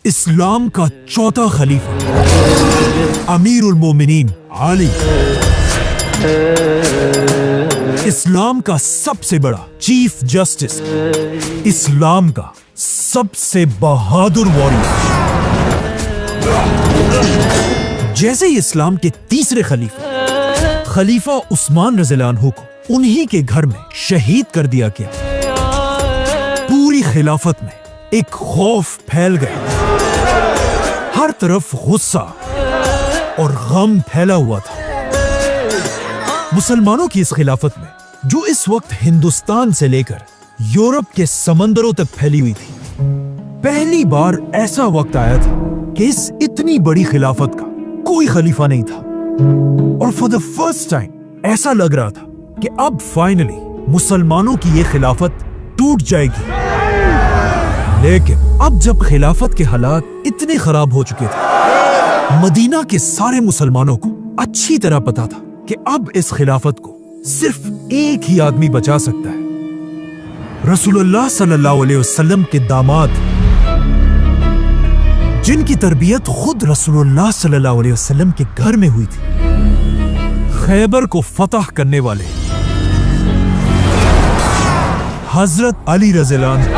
इस्लाम का चौथा खलीफा अमीरुल मोमिनीन अली, इस्लाम का सबसे बड़ा चीफ जस्टिस, इस्लाम का सबसे बहादुर वॉरियर। जैसे ही इस्लाम के तीसरे खलीफा उस्मान रज़ियल्लाहु अन्हु को उन्हीं के घर में शहीद कर दिया गया, पूरी खिलाफत में एक खौफ फैल गया। हर तरफ गुस्सा और गम फैला हुआ था। मुसलमानों की इस खिलाफत में, जो इस वक्त हिंदुस्तान से लेकर यूरोप के समंदरों तक फैली हुई थी, पहली बार ऐसा वक्त आया था कि इस इतनी बड़ी खिलाफत का कोई खलीफा नहीं था। और फॉर द फर्स्ट टाइम ऐसा लग रहा था कि अब फाइनली मुसलमानों की ये खिलाफत टूट जाएगी। लेकिन अब जब खिलाफत के हालात इतने खराब हो चुके थे, मदीना के सारे मुसलमानों को अच्छी तरह पता था कि अब इस खिलाफत को सिर्फ एक ही आदमी बचा सकता है, रसूलुल्लाह सल्लल्लाहु अलैहि वसल्लम के दामाद, जिनकी तरबियत खुद रसूलुल्लाह सल्लल्लाहु अलैहि वसल्लम के घर में हुई थी, खैबर को फतह करने वाले हजरत अली रज़ियल्लाहु अन्हु।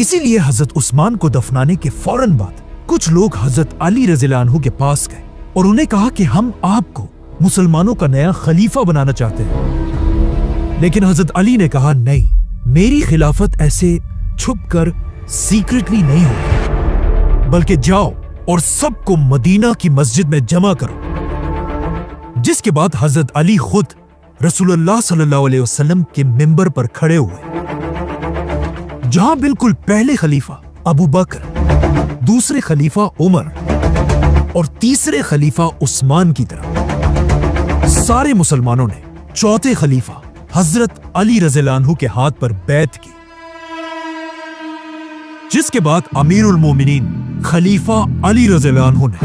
इसीलिए हजरत उस्मान को दफनाने के फौरन बाद कुछ लोग हजरत अली रज़ियल्लाहु अन्हु के पास गए और उन्हें कहा कि हम आपको मुसलमानों का नया खलीफा बनाना चाहते हैं। लेकिन हजरत अली ने कहा, नहीं, मेरी खिलाफत ऐसे छुपकर सीक्रेटली नहीं होगी, बल्कि जाओ और सबको मदीना की मस्जिद में जमा करो। जिसके बाद हजरत अली खुद रसूलुल्लाह सल्लल्लाहु अलैहि वसल्लम के मिंबर पर खड़े हुए, जहां बिल्कुल पहले खलीफा अबू बकर, दूसरे खलीफा उमर और तीसरे खलीफा उस्मान की तरह सारे मुसलमानों ने चौथे खलीफा हजरत अली रज़ियल्लाहु अन्हु के हाथ पर बैत की। जिसके बाद अमीरुल मोमिनीन खलीफा अली रज़ियल्लाहु अन्हु ने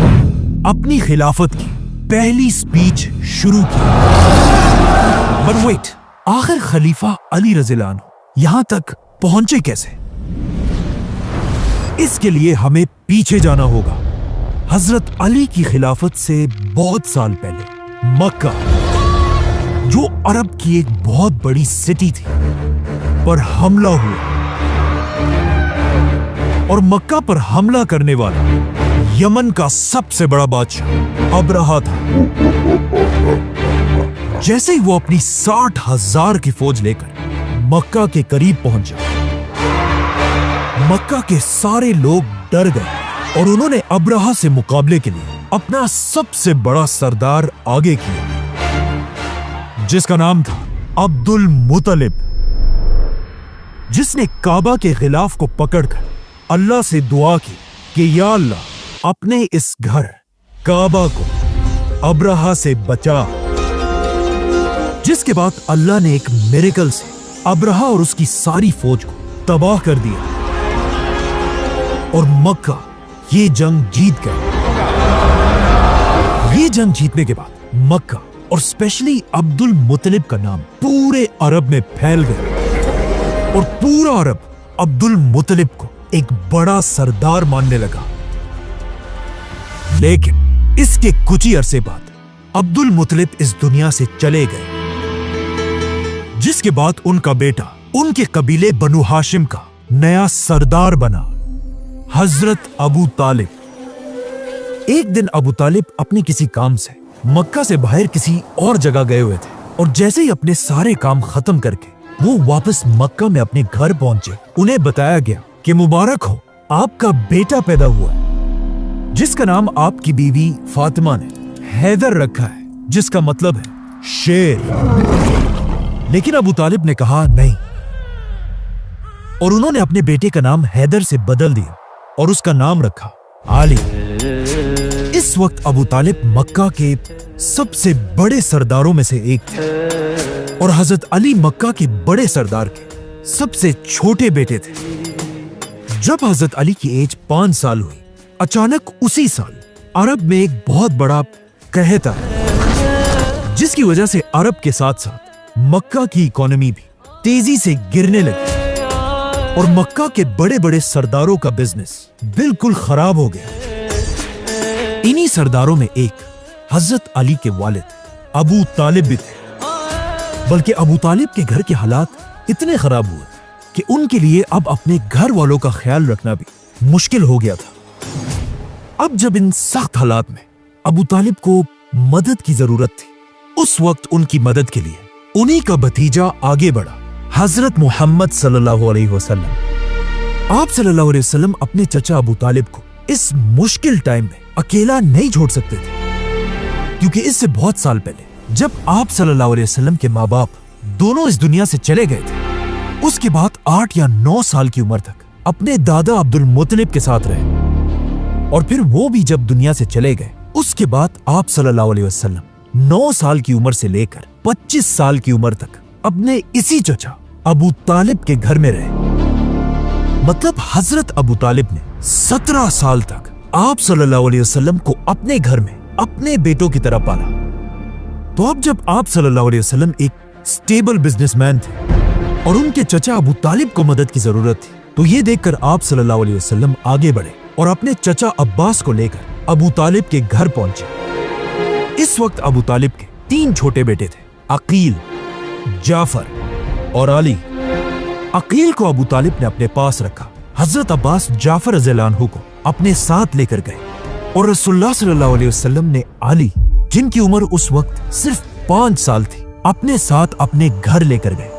अपनी खिलाफत की पहली स्पीच शुरू की। बट वेट, आखिर खलीफा अली रज़ियल्लाहु अन्हु यहां तक पहुंचे कैसे? इसके लिए हमें पीछे जाना होगा। हजरत अली की खिलाफत से बहुत साल पहले मक्का, जो अरब की एक बहुत बड़ी सिटी थी, पर हमला हुआ और मक्का पर हमला करने वाला यमन का सबसे बड़ा बादशाह अबरहा था। जैसे ही वो अपनी 60,000 की फौज लेकर मक्का के करीब पहुंचा, मक्का के सारे लोग डर गए और उन्होंने अबरहा से मुकाबले के लिए अपना सबसे बड़ा सरदार आगे किया, जिसका नाम था अब्दुल मुत्तलिब, जिसने काबा के खिलाफ को पकड़कर अल्लाह से दुआ की कि या अल्लाह, अपने इस घर काबा को अबरहा से बचा। जिसके बाद अल्लाह ने एक मिरेकल से अबरहा और उसकी सारी फौज को तबाह कर दिया और मक्का ये जंग जीत गए। ये जंग जीतने के बाद मक्का और स्पेशली अब्दुल मुत्तलिब का नाम पूरे अरब में फैल गया और पूरा अरब अब्दुल मुत्तलिब को एक बड़ा सरदार मानने लगा। लेकिन इसके कुछ ही अरसे बाद अब्दुल मुत्तलिब इस दुनिया से चले गए, जिसके बाद उनका बेटा उनके कबीले बनु हाशिम का नया सरदार बना, हजरत अबू तालिब। एक दिन अबू तालिब अपने किसी काम से मक्का से बाहर किसी और जगह गए हुए थे और जैसे ही अपने सारे काम खत्म करके वो वापस मक्का में अपने घर पहुंचे, उन्हें बताया गया कि मुबारक हो, आपका बेटा पैदा हुआ है, जिसका नाम आपकी बीवी फातिमा ने हैदर रखा है, जिसका मतलब है शेर। लेकिन अबू तालिब ने कहा नहीं, और उन्होंने अपने बेटे का नाम हैदर से बदल दिया और उसका नाम रखा आली। इस वक्त अबू तालिब मक्का के सबसे बड़े सरदारों में से एक थे और हजरत अली मक्का के बड़े सरदार के सबसे छोटे बेटे थे। जब हजरत अली की एज 5 साल हुई, अचानक उसी साल अरब में एक बहुत बड़ा कहत आया, जिसकी वजह से अरब के साथ साथ मक्का की इकोनॉमी भी तेजी से गिरने लगी। और मक्का के बड़े बड़े सरदारों का बिजनेस बिल्कुल खराब हो गया। इन्हीं सरदारों में एक हजरत अली के वालिद अबू तालिब भी थे। बल्कि अबू तालिब के घर के हालात इतने खराब हुए कि उनके लिए अब अपने घर वालों का ख्याल रखना भी मुश्किल हो गया था। अब जब इन सख्त हालात में अबू तालिब को मदद की जरूरत थी, उस वक्त उनकी मदद के लिए उन्हीं का भतीजा आगे बढ़ा, हजरत मोहम्मद सल्लल्लाहु अलैहि वसल्लम। आप सल्लल्लाहु अलैहि वसल्लम अपने चचा अबू तालिब को इस मुश्किल टाइम में अकेला नहीं छोड़ सकते थे, क्योंकि इससे बहुत साल पहले जब आप सल्लल्लाहु अलैहि वसल्लम के माँ बाप दोनों इस दुनिया से चले गए थे, उसके बाद 8 या 9 साल की उम्र तक अपने दादा अब्दुल मुत्तलिब के साथ रहे। और फिर वो भी जब दुनिया से चले गए, उसके बाद आप सल्लल्लाहु अलैहि वसल्लम 9 साल की उम्र से लेकर 25 साल की उम्र तक अपने इसी चचा अबू तालिब के घर में रहे। मतलब हजरत अबू तालिब ने 17 साल तक आप सल्लल्लाहु अलैहि वसल्लम को अपने घर में अपने बेटों की तरह पाला। तो अब जब आप सल्लल्लाहु अलैहि वसल्लम एक स्टेबल बिजनेसमैन थे और उनके चचा अबू तालिब को मदद की जरूरत थी, तो ये देखकर आप सल्लल्लाहु अलैहि वसल्लम आगे बढ़े और अपने चचा अब्बास को लेकर अबू तालिब के घर पहुंचे। इस वक्त अबू तालिब के 3 छोटे बेटे थे, अकील, जाफर और अली। अकील को अबू तालिब ने अपने पास रखा। हजरत अब्बास जाफर रज़ियल्लाहु अन्हु को अपने साथ लेकर गए और रसूलुल्लाह सल्लल्लाहु अलैहि वसल्लम ने अली, जिनकी उम्र उस वक्त सिर्फ 5 साल थी, अपने साथ अपने घर लेकर गए।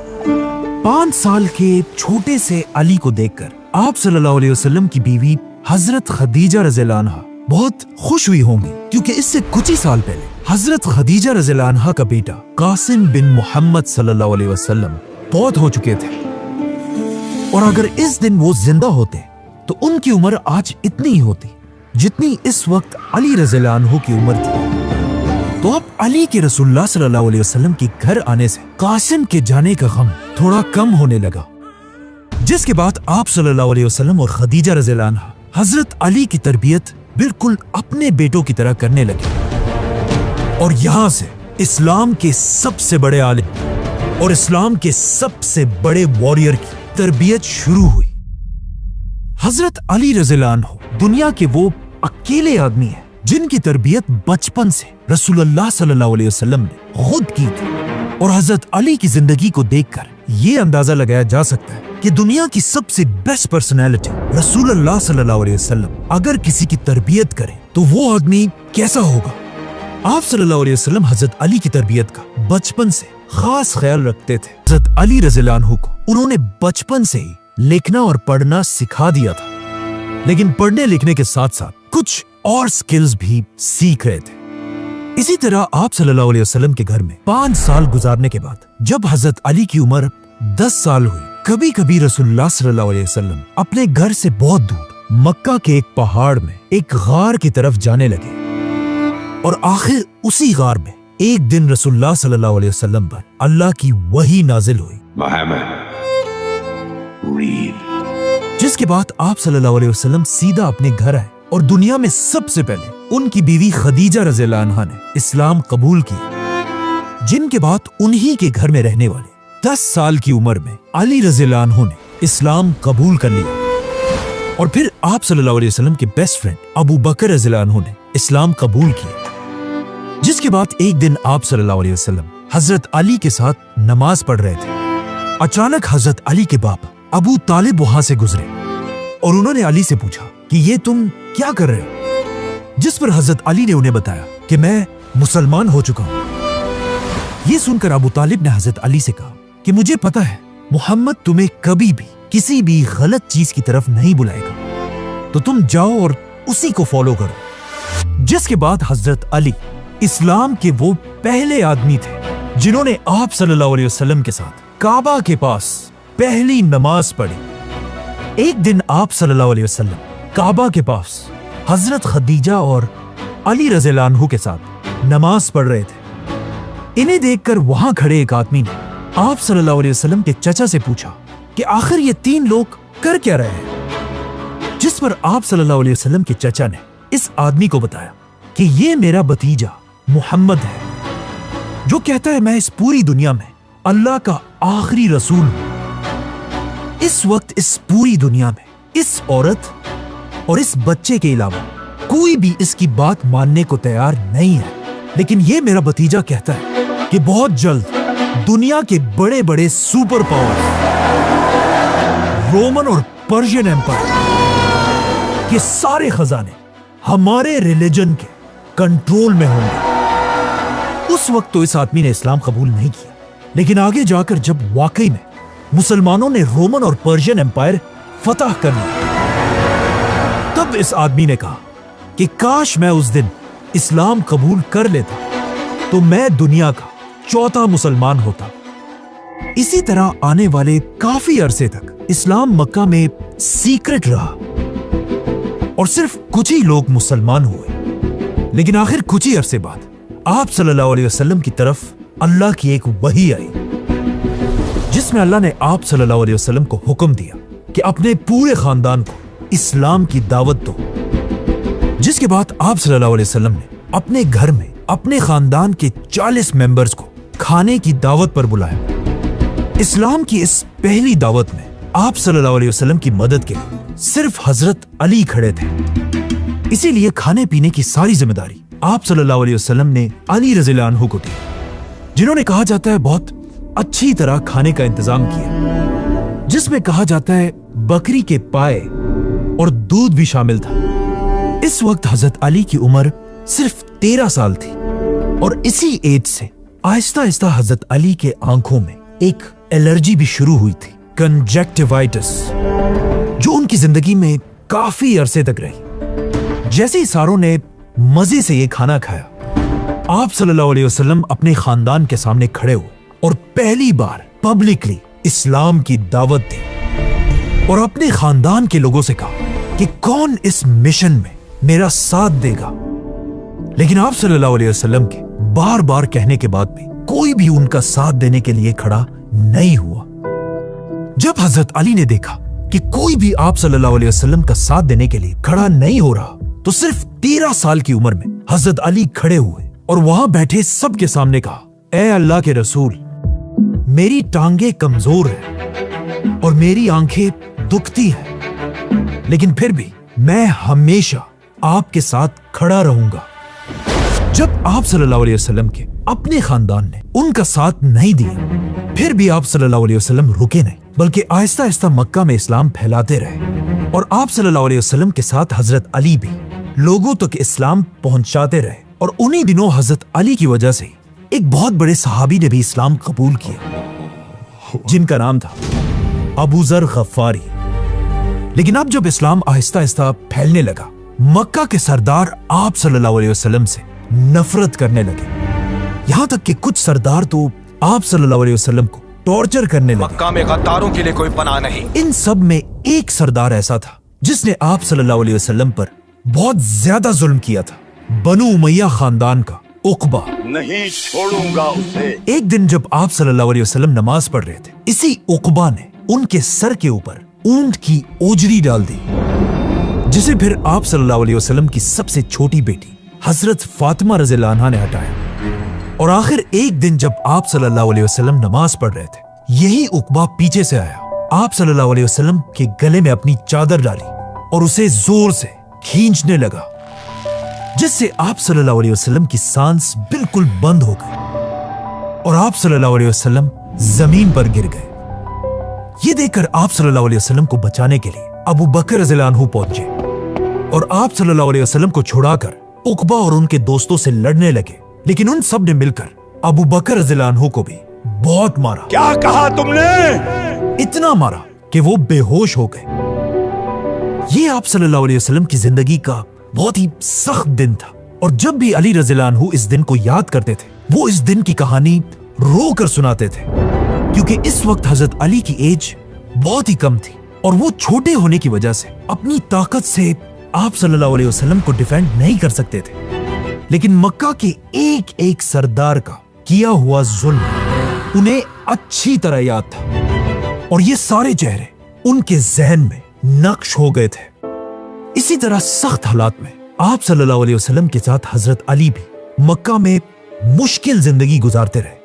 5 साल के छोटे से अली को देखकर आप सल्लल्लाहु अलैहि वसल्लम की बीवी हजरत खदीजा रज़ियल्लाहु अन्हा बहुत खुश हुई होंगी, क्योंकि इससे कुछ ही साल पहले हजरत खदीजा रज़ियल्लाहु अन्हा का बेटा कासिम बिन मोहम्मद सल्लल्लाहु अलैहि वसल्लम बहुत हो चुके थे। और अगर इस दिन वो जिंदा होते तो उनकी उम्र आज इतनी ही होती जितनी इस वक्त अली रज़ियल्लाहु अन्हु की उम्र थी। तो अब अली के रसूलुल्लाह सल्लल्लाहु अलैहि वसल्लम के घर आने से कासिम के जाने का गम थोड़ा कम होने लगा, जिसके बाद आप सल्लल्लाहु अलैहि वसल्लम और खदीजा रज़ियल्लाहु अन्हा हजरत अली की तरबियत बिल्कुल अपने बेटों की तरह करने लगे। और यहां से इस्लाम के सबसे बड़े आलिम और इस्लाम के सबसे बड़े वॉरियर की तरबियत शुरू हुई। हजरत अली रज़ियल्लाहु अन्हु दुनिया के वो अकेले आदमी हैं जिनकी तरबियत बचपन से रसूलुल्लाह सल्लल्लाहु अलैहि वसल्लम ने खुद की थी। और हजरत अली की जिंदगी को देखकर ये अंदाजा लगाया जा सकता है कि दुनिया की सबसे बेस्ट पर्सनैलिटी रसूलुल्लाह सल्लल्लाहु अलैहि वसल्लम अगर किसी की तरबियत करे तो वो आदमी कैसा होगा। आप सल्लल्लाहु अलैहि वसल्लम हजरत अली की तरबियत का बचपन से खास ख्याल रखते थे। हजरत अली रज़ियल्लाहु अन्हु को उन्होंने बचपन से ही लिखना और पढ़ना सिखा दिया था, लेकिन पढ़ने लिखने के साथ साथ कुछ और स्किल्स भी सीख रहे थे। इसी तरह आप सल्लल्लाहु अलैहि वसल्लम के घर में 5 साल गुजारने के बाद जब हजरत अली की उम्र 10 साल हुई, कभी कभी रसूलुल्लाह सल्लल्लाहु अलैहि वसल्लम अपने घर से बहुत दूर मक्का के एक पहाड़ में एक गार की तरफ जाने लगे। और आखिर उसी गार में एक दिन रसूलुल्लाह सल्लल्लाहु अलैहि वसल्लम पर अल्लाह की वही नाजिल हुई, जिसके बाद आप सल्लल्लाहु अलैहि वसल्लम सीधा अपने घर आए और दुनिया में सबसे पहले उनकी बीवी खदीजा रज़ियल्लाहु अन्हा ने इस्लाम कबूल किया, जिनके बाद उन्हीं के घर में रहने वाले 10 साल की उम्र में अली रज़ियल्लाहु अन्हु ने इस्लाम कबूल कर लिया। और फिर आप सल्लल्लाहु अलैहि वसल्लम के बेस्ट फ्रेंड अबू बकर रज़ियल्लाहु अन्हु ने इस्लाम कबूल किया। जिसके बाद एक दिन आप सल्लल्लाहु अलैहि वसल्लम हजरत अली के साथ नमाज पढ़ रहे थे। अचानक हजरत अली के बाप अबू तालिब वहां से गुजरे और उन्होंने अली से पूछा कि ये तुम क्या कर रहे हो। जिस पर हजरत अली ने उन्हें बताया कि मैं मुसलमान हो चुका हूं। ये सुनकर अबू तालिब ने हजरत अली से कहा कि मुझे पता है मोहम्मद तुम्हें कभी भी किसी भी गलत चीज की तरफ नहीं बुलाएगा, तो तुम जाओ और उसी को फॉलो करो। जिसके बाद हजरत अली इस्लाम के वो पहले आदमी थे जिन्होंने आप सल्लल्लाहु अलैहि वसल्लम के साथ काबा के पास पहली नमाज पढ़ी। एक दिन आप सल्लल्लाहु अलैहि वसल्लम काबा के पास हजरत खदीजा और अली रज़ियल्लाहु अन्हु के साथ नमाज पढ़ रहे थे। इन्हें देखकर वहां खड़े एक आदमी ने आप सल्लल्लाहु अलैहि वसल्लम के चचा से पूछा कि आखिर ये 3 लोग कर क्या रहे हैं। जिस पर आप सल्लल्लाहु अलैहि वसल्लम के चचा ने इस आदमी को बताया कि ये मेरा भतीजा मोहम्मद है, जो कहता है मैं इस पूरी दुनिया में अल्लाह का आखिरी रसूल हूं। इस वक्त इस पूरी दुनिया में इस औरत और इस बच्चे के अलावा कोई भी इसकी बात मानने को तैयार नहीं है। लेकिन यह मेरा भतीजा कहता है कि बहुत जल्द दुनिया के बड़े बड़े सुपर पावर रोमन और पर्शियन एम्पायर के सारे खजाने हमारे रिलीजन के कंट्रोल में होंगे। उस वक्त तो इस आदमी ने इस्लाम कबूल नहीं किया, लेकिन आगे जाकर जब वाकई में मुसलमानों ने रोमन और पर्शियन एम्पायर फतह कर लिया, तब इस आदमी ने कहा कि काश मैं उस दिन इस्लाम कबूल कर लेता तो मैं दुनिया का चौथा मुसलमान होता। इसी तरह आने वाले काफी अरसे तक इस्लाम मक्का में सीक्रेट रहा और सिर्फ कुछ ही लोग मुसलमान हुए। लेकिन आखिर कुछ ही अरसे बाद आप सल्लल्लाहु अलैहि वसल्लम की तरफ अल्लाह की एक वही आई, जिसमें अल्लाह ने आप सल्लल्लाहु अलैहि वसल्लम को हुक्म दिया कि अपने पूरे खानदान को इस्लाम की दावत दो। जिसके बाद आप सल्लल्लाहु अलैहि वसल्लम ने अपने घर में अपने खानदान के 40 मेंबर्स को खाने की दावत पर बुलाया। इस्लाम की इस पहली दावत में आप सल्लल्लाहु अलैहि वसल्लम की मदद के लिए सिर्फ हजरत अली खड़े थे। इसीलिए खाने पीने की सारी जिम्मेदारी आप सल्लल्लाहु अलैहि वसल्लम ने अली रज़ियल्लाहु अन्हु को दी, जिन्होंने कहा जाता है बहुत अच्छी तरह खाने का इंतजाम किया, जिसमें कहा जाता है बकरी के पाए और दूध भी शामिल था। इस वक्त हजरत अली की उम्र सिर्फ 13 साल थी और इसी एज से आहिस्ता आहिस्ता हजरत अली के आंखों में एक एलर्जी भी शुरू हुई थी, कंजक्टिवाइटिस, जो उनकी जिंदगी में काफी अरसे तक रही। जैसे ही सारों ने मजे से ये खाना खाया, आप सल्लल्लाहु अलैहि वसल्लम अपने खानदान के सामने खड़े हुए और पहली बार पब्लिकली इस्लाम की दावत दी और अपने खानदान के लोगों से कहा कि कौन इस मिशन में मेरा साथ देगा। लेकिन आप सल्लल्लाहु अलैहि वसल्लम के बार बार कहने के बाद भी कोई भी उनका साथ देने के लिए खड़ा नहीं हुआ। जब हजरत अली ने देखा कि कोई भी आप सल्लल्लाहु अलैहि वसल्लम का साथ देने के लिए खड़ा नहीं हो रहा, तो सिर्फ 13 साल की उम्र में हजरत अली खड़े हुए और वहां बैठे सबके सामने कहा, ए अल्लाह के रसूल, मेरी टांगे कमजोर है और मेरी आंखें दुखती हैं, लेकिन फिर भी मैं हमेशा आपके साथ खड़ा रहूंगा। जब आप सल्लल्लाहु अलैहि वसल्लम के अपने खानदान ने उनका साथ नहीं दिया, फिर भी आप सल्लल्लाहु अलैहि वसल्लम रुके नहीं, बल्कि आहिस्ता आहिस्ता मक्का में इस्लाम फैलाते रहे और आप सल्लल्लाहु अलैहि वसल्लम के साथ हजरत अली भी लोगों तक इस्लाम पहुंचाते रहे। और उन्हीं दिनों हजरत अली की वजह से एक बहुत बड़े सहाबी ने भी इस्लाम कबूल किया, जिनका नाम था अबू जर गफ्फारी। लेकिन अब जब इस्लाम आहिस्ता आहिस्ता फैलने लगा, मक्का के सरदार आप सल्लल्लाहु अलैहि वसल्लम से नफरत करने लगे। यहां तक कि कुछ सरदार तो आप सल्लल्लाहु अलैहि वसल्लम को टॉर्चर करने लगे। मक्का में गद्दारों के लिए कोई पनाह नहीं। इन सब में एक सरदार ऐसा था जिसने आप सल्लल्लाहु अलैहि वसल्लम पर बहुत ज्यादा जुल्म किया था, बनु उमैया खानदान का उकबा। नहीं छोड़ूंगा उसे। एक दिन जब आप सल्लल्लाहु अलैहि वसल्लम नमाज पढ़ रहे थे, इसी उकबा ने उनके सर के ऊपर ऊंट की ओजरी डाल दी, जिसे फिर आप सल्लल्लाहु अलैहि वसल्लम की सबसे छोटी बेटी हजरत फातिमा रज़ियल्लाहु अन्हा ने हटाया। और आखिर एक दिन जब आप सल्लल्लाहु अलैहि वसल्लम नमाज पढ़ रहे थे, यही उकबा पीछे से आया, आप सल्लल्लाहु अलैहि वसल्लम के गले में अपनी चादर डाली और उसे जोर से खींचने लगा, जिससे आप सल्लल्लाहु अलैहि वसल्लम की सांस बिल्कुल बंद हो गई और आप सल्लल्लाहु अलैहि वसल्लम जमीन पर गिर गए। ये देखकर आप सल्लल्लाहु अलैहि वसल्लम को बचाने के लिए अबू बकर रज़ियल्लाहु अन्हु पहुंचे और आप सल्लल्लाहु अलैहि वसल्लम को छुड़ाकर उकबा और उनके दोस्तों से लड़ने लगे। लेकिन उन सब ने मिलकर अबू बकर रज़ियल्लाहु अन्हु को भी बहुत मारा। क्या कहा तुमने? इतना मारा कि वो बेहोश हो गए। ये आप सल्लल्लाहु अलैहि वसल्लम की जिंदगी का बहुत ही सख्त दिन था और जब भी अली रज़ियल्लाहु अन्हु इस दिन को याद करते थे, वो इस दिन की कहानी रो कर सुनाते थे, क्योंकि इस वक्त हजरत अली की एज बहुत ही कम थी और वो छोटे होने की वजह से अपनी ताकत से आप सल्लल्लाहु अलैहि वसल्लम को डिफेंड नहीं कर सकते थे। लेकिन मक्का के एक एक सरदार का किया हुआ जुल्म उन्हें अच्छी तरह याद था और ये सारे चेहरे उनके जहन में नक्श हो गए थे। इसी तरह सख्त हालात में आप सल्लल्लाहु अलैहि वसल्लम के साथ हजरत अली भी मक्का में मुश्किल जिंदगी गुजारते रहे।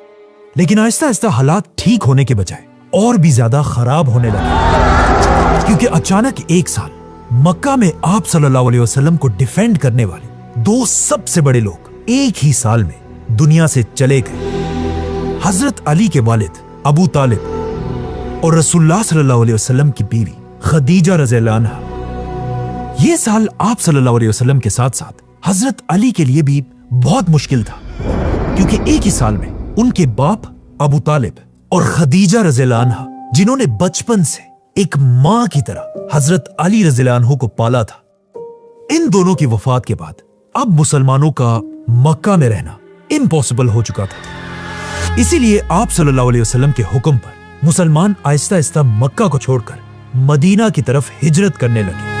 लेकिन आहिस्ता आहिस्ता हालात ठीक होने के बजाय और भी ज्यादा खराब होने लगे, क्योंकि अचानक एक साल मक्का में आप सल्लल्लाहु अलैहि वसल्लम को डिफेंड करने वाले दो सबसे बड़े लोग एक ही साल में दुनिया से चले गए। हजरत अली के वालिद अबू तालिब और रसूलुल्लाह सल्लल्लाहु अलैहि वसल्लम की बीवी खदीजा रज़ियल्लाहु अन्हा। ये साल आप सल्लल्लाहु अलैहि वसल्लम के साथ साथ हजरत अली के लिए भी बहुत मुश्किल था, क्योंकि एक ही साल में उनके बाप अबू तालिब और खदीजा रज़ियल्लाहु अन्हा, जिन्होंने बचपन से एक मां की तरह हजरत अली रज़ियल्लाहु अन्हु को पाला था, इन दोनों की वफात के बाद अब मुसलमानों का मक्का में रहना इम्पॉसिबल हो चुका था। इसीलिए आप सल्लल्लाहु अलैहि वसल्लम के हुक्म पर मुसलमान आहिस्ता आहिस्ता मक्का को छोड़कर मदीना की तरफ हिजरत करने लगे।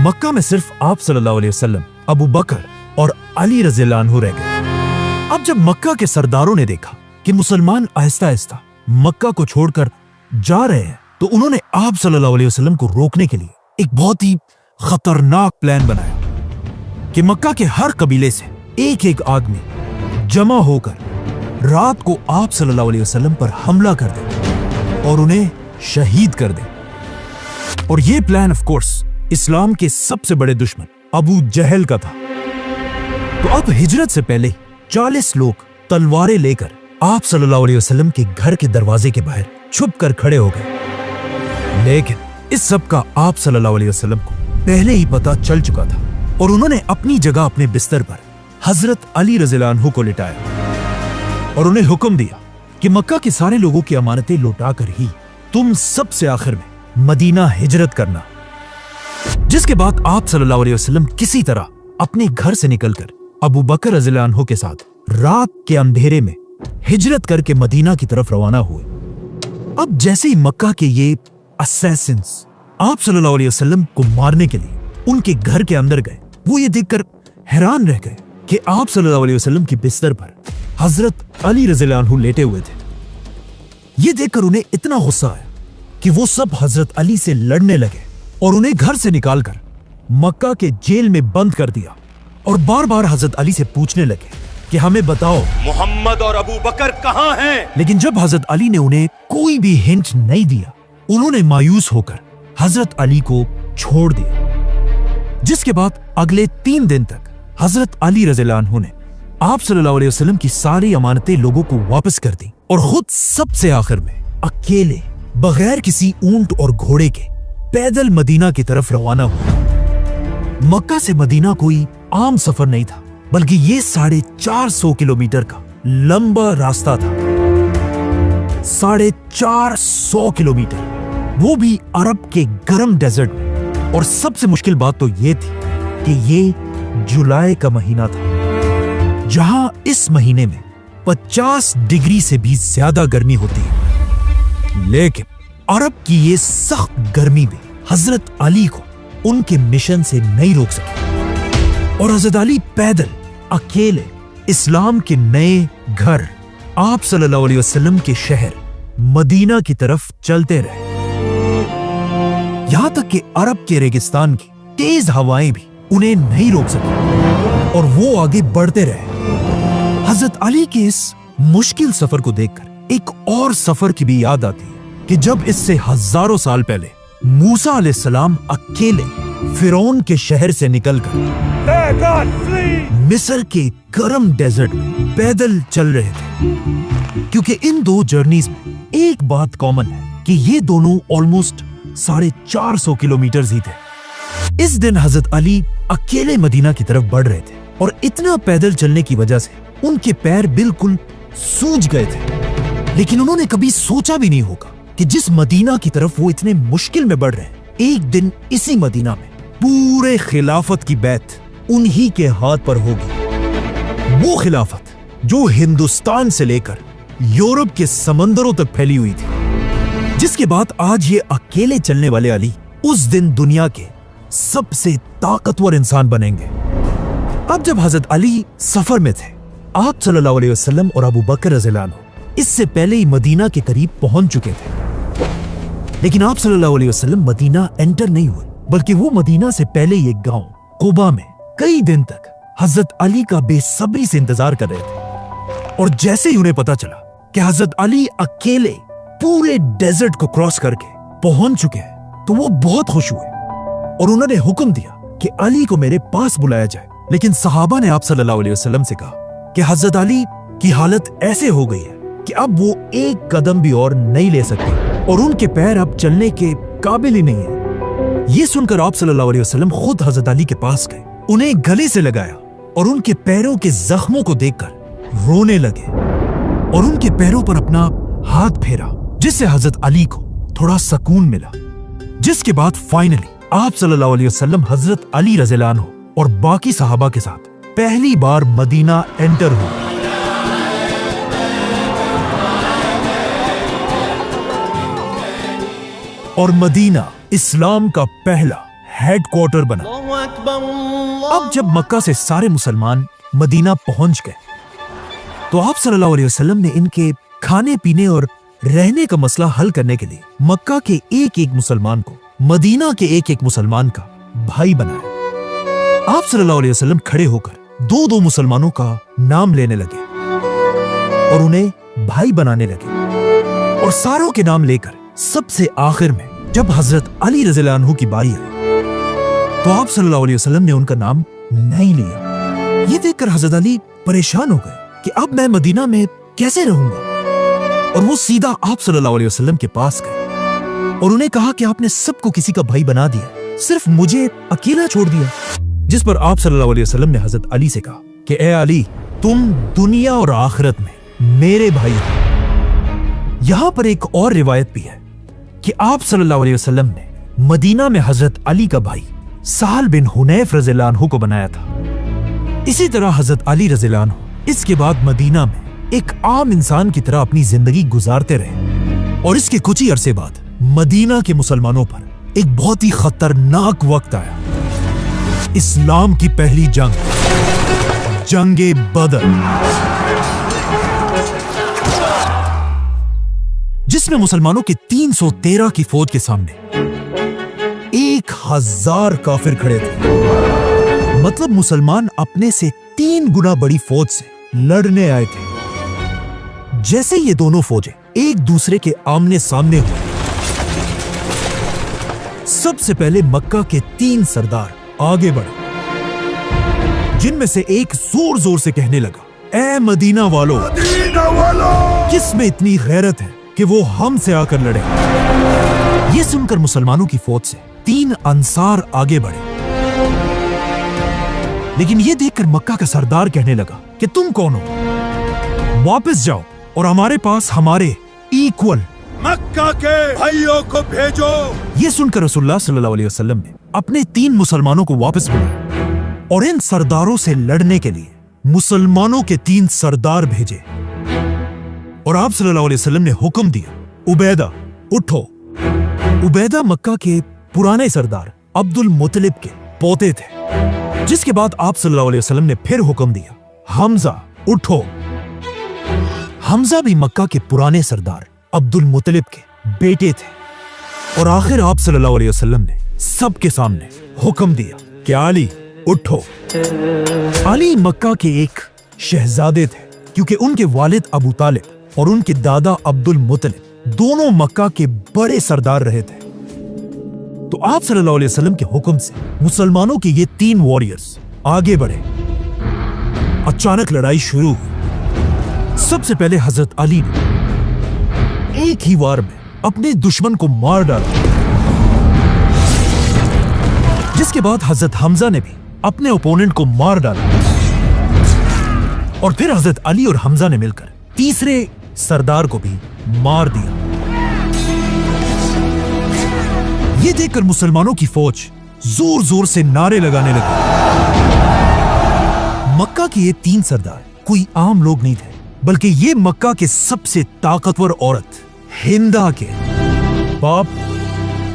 मक्का में सिर्फ आप सल्लल्लाहु अलैहि वसल्लम, अबू बकर और अली रज़ियल्लाहु अन्हु रह गए। अब जब मक्का के सरदारों ने देखा कि मुसलमान आहिस्ता आहिस्ता मक्का को छोड़कर जा रहे हैं, तो उन्होंने आप सल्लल्लाहु अलैहि वसल्लम को रोकने के लिए एक बहुत ही खतरनाक प्लान बनाया कि मक्का के हर कबीले से एक एक आदमी जमा होकर रात को आप सल्लल्लाहु अलैहि वसल्लम पर हमला कर दे और उन्हें शहीद कर दे। और यह प्लान ऑफ कोर्स इस्लाम के सबसे बड़े दुश्मन अबू जहल का था। तो अब हिजरत से पहले 40 लोग तलवारें लेकर आप सल्लल्लाहु अलैहि वसल्लम के घर के दरवाजे के बाहर छुप कर खड़े हो गए। लेकिन इस सब का आप सल्लल्लाहु अलैहि वसल्लम को पहले ही पता चल चुका था और उन्होंने अपनी जगह अपने बिस्तर पर हजरत अली रज़ियल्लाहु अन्हु को लिटाया और उन्हें हुक्म दिया कि मक्का के सारे लोगों की अमानतें लौटाकर ही तुम सबसे आखिर में मदीना हिजरत करना। जिसके बाद आप सल्लल्लाहु अलैहि वसल्लम किसी तरह अपने घर से निकलकर अबू बकर रज़ियल्लाहु अन्हु के साथ रात के अंधेरे में हिजरत करके मदीना की तरफ रवाना हुए। अब जैसे ही मक्का के ये असैसिन्स आप सल्लल्लाहु अलैहि वसल्लम को मारने के लिए उनके घर के अंदर गए, वो ये देखकर हैरान रह गए कि आप सल्लल्लाहु अलैहि वसल्लम की बिस्तर पर हजरत अली रज़ियल्लाहु अन्हु लेटे हुए थे। ये देखकर उन्हें इतना गुस्सा आया कि वो सब हजरत अली से लड़ने लगे और उन्हें घर से निकालकर मक्का के जेल में बंद कर दिया और बार बार हजरत अली से पूछने लगे कि हमें बताओ मोहम्मद और अबू बकर कहां हैं? लेकिन जब हजरत अली ने उन्हें कोई भी हिंट नहीं दिया, उन्होंने मायूस होकर हजरत अली को छोड़ दिया। जिसके बाद अगले 3 दिन तक हजरत अली रज़ियल्लाहु अन्हु ने आप सल्लल्लाहु अलैहि वसल्लम की सारी अमानतें लोगों को वापस कर दी और खुद सबसे आखिर में अकेले बगैर किसी ऊंट और घोड़े के पैदल मदीना की तरफ रवाना हुआ। मक्का से मदीना कोई आम सफर नहीं था, बल्कि ये 450 किलोमीटर का लंबा रास्ता था। 450 किलोमीटर, वो भी अरब के गर्म डेजर्ट में। और सबसे मुश्किल बात तो ये थी कि ये जुलाई का महीना था, जहां इस महीने में 50 डिग्री से भी ज्यादा गर्मी होती है। लेकिन अरब की ये सख्त गर्मी भी हजरत अली को उनके मिशन से नहीं रोक सकी और हजरत अली पैदल अकेले इस्लाम के नए घर आप सल्लल्लाहु अलैहि वसल्लम के शहर मदीना की तरफ चलते रहे। यहां तक कि अरब के रेगिस्तान की तेज हवाएं भी उन्हें नहीं रोक सकी और वो आगे बढ़ते रहे। हजरत अली के इस मुश्किल सफर को देखकर एक और सफर की भी याद आती है कि जब इससे हजारों साल पहले मूसा अलैहिस्सलाम अकेले फिरौन के शहर से निकलकर मिस्र के गर्म डेजर्ट में पैदल चल रहे थे। क्योंकि इन दो जर्नीज में एक बात कॉमन है कि ये दोनों ऑलमोस्ट 450 किलोमीटर ही थे। इस दिन हजरत अली अकेले मदीना की तरफ बढ़ रहे थे और इतना पैदल चलने की वजह से उनके पैर बिल्कुल सूज गए थे। लेकिन उन्होंने कभी सोचा भी नहीं होगा कि जिस मदीना की तरफ वो इतने मुश्किल में बढ़ रहे हैं, एक दिन इसी मदीना में पूरे खिलाफत की बैत उन्हीं के हाथ पर होगी। वो खिलाफत जो हिंदुस्तान से लेकर यूरोप के समंदरों तक फैली हुई थी, जिसके बाद आज ये अकेले चलने वाले अली उस दिन दुनिया के सबसे ताकतवर इंसान बनेंगे। अब जब हजरत अली सफर में थे, आप सल्लल्लाहु अलैहि वसल्लम और अबू बकर रज़ियल्लाहु अन्हु इससे पहले ही मदीना के करीब पहुंच चुके थे। लेकिन आप सल्लल्लाहु अलैहि वसल्लम मदीना एंटर नहीं हुए, बल्कि वो मदीना से पहले ही एक गांव कुबा में कई दिन तक हजरत अली का बेसब्री से इंतजार कर रहे थे। और जैसे ही उन्हें पता चला कि हजरत अली अकेले पूरे डेजर्ट को क्रॉस करके पहुंच चुके हैं तो वो बहुत खुश हुए और उन्होंने हुक्म दिया कि अली को मेरे पास बुलाया जाए। लेकिन सहाबा ने आप सल्लल्लाहु अलैहि वसल्लम से कहा कि हजरत अली की हालत ऐसे हो गई है कि अब वो एक कदम भी और नहीं ले सकते और उनके पैर अब चलने के काबिल ही नहीं है। ये सुनकर आप सल्लल्लाहु अलैहि वसल्लम खुद हजरत अली के पास गए, उन्हें गले से लगाया और उनके पैरों के जख्मों को देखकर रोने लगे और उनके पैरों पर अपना हाथ फेरा, जिससे हजरत अली को थोड़ा सुकून मिला। जिसके बाद फाइनली आप सल्लल्लाहु अलैहि वसल्लम हजरत अली रज़ियल्लाहु अन्हु और बाकी सहाबा के साथ पहली बार मदीना एंटर हुए। और मदीना इस्लाम का पहला हेडक्वार्टर बना। अब जब मक्का से सारे मुसलमान मदीना पहुंच गए तो आप सल्लल्लाहु अलैहि वसल्लम ने इनके खाने पीने और रहने का मसला हल करने के लिए मक्का के एक एक मुसलमान को मदीना के एक एक मुसलमान का भाई बनाया। आप सल्लल्लाहु अलैहि वसल्लम खड़े होकर दो दो मुसलमानों का नाम लेने लगे और उन्हें भाई बनाने लगे और सारों के नाम लेकर सबसे आखिर में जब हजरत अली रज़ियल्लाहु अन्हु की बारी आई तो आप सल्लल्लाहु अलैहि वसल्लम ने उनका नाम नहीं लिया। ये देखकर हजरत अली परेशान हो गए कि अब मैं मदीना में कैसे रहूंगा, और वो सीधा आप सल्लल्लाहु अलैहि वसल्लम के पास गए और उन्हें कहा कि आपने सबको किसी का भाई बना दिया, सिर्फ मुझे अकेला छोड़ दिया। जिस पर आप सल्लल्लाहु अलैहि वसल्लम ने हजरत अली से कहा कि ए अली, तुम दुनिया और आखिरत में मेरे भाई हो। यहां पर एक और रिवायत भी है कि आप सल्लल्लाहु अलैहि वसल्लम ने मदीना में हजरत अली का भाई साल बिन हुनैफ रज़ियल्लाहु अन्हु को बनाया था। इसी तरह हजरत अली रज़ियल्लाहु अन्हु इसके बाद मदीना में एक आम इंसान की तरह अपनी जिंदगी गुजारते रहे और इसके कुछ ही अरसे बाद मदीना के मुसलमानों पर एक बहुत ही खतरनाक वक्त आया। इस्लाम की पहली जंग, जंगे बदर, जिसमें मुसलमानों के 313 की फौज के सामने 1000 काफिर खड़े थे। मतलब मुसलमान अपने से 3 गुना बड़ी फौज से लड़ने आए थे। जैसे ये दोनों फौजें एक दूसरे के आमने सामने हुए, सबसे पहले मक्का के 3 सरदार आगे बढ़े, जिनमें से एक जोर जोर से कहने लगा, ए मदीना वालों, किसमें इतनी गैरत है कि वो हमसे आकर लड़े। ये सुनकर मुसलमानों की फौज से 3 अंसार आगे बढ़े, लेकिन ये देखकर मक्का का सरदार कहने लगा कि तुम कौन हो, वापस जाओ और हमारे पास हमारे इक्वल मक्का के भाइयों को भेजो। ये सुनकर रसूलुल्लाह सल्लल्लाहु अलैहि वसल्लम ने अपने 3 मुसलमानों को वापस बुलाया और इन सरदारों से लड़ने के लिए मुसलमानों के 3 सरदार भेजे। और आप सल्लल्लाहु अलैहि वसल्लम ने हुक्म दिया, उबैदा उठो। उबैदा मक्का के पुराने सरदार अब्दुल मुत्तलिब के पोते थे। जिसके बाद आप सल्लल्लाहु अलैहि वसल्लम ने फिर हुक्म दिया, हमजा उठो। हमजा भी मक्का के पुराने सरदार अब्दुल मुत्तलिब के बेटे थे। और आखिर आप सल्लल्लाहु अलैहि वसल्लम ने सबके सामने हुक्म दिया कि अली उठो। अली मक्का के एक शहजादे थे, क्योंकि उनके वालिद अबू तालिब और उनके दादा अब्दुल मुत्तलिब दोनों मक्का के बड़े सरदार रहे थे। तो आप सल्लल्लाहु अलैहि वसल्लम के हुक्म से मुसलमानों के ये 3 वॉरियर्स आगे बढ़े। अचानक लड़ाई शुरू हुई। सबसे पहले हजरत अली ने एक ही वार में अपने दुश्मन को मार डाला, जिसके बाद हजरत हमजा ने भी अपने ओपोनेंट को मार डाला और फिर हजरत अली और हमजा ने मिलकर तीसरे सरदार को भी मार दिया। ये देखकर मुसलमानों की फौज जोर जोर से नारे लगाने लगी। मक्का के ये 3 सरदार कोई आम लोग नहीं थे, बल्कि ये मक्का के सबसे ताकतवर औरत हिंदा के बाप,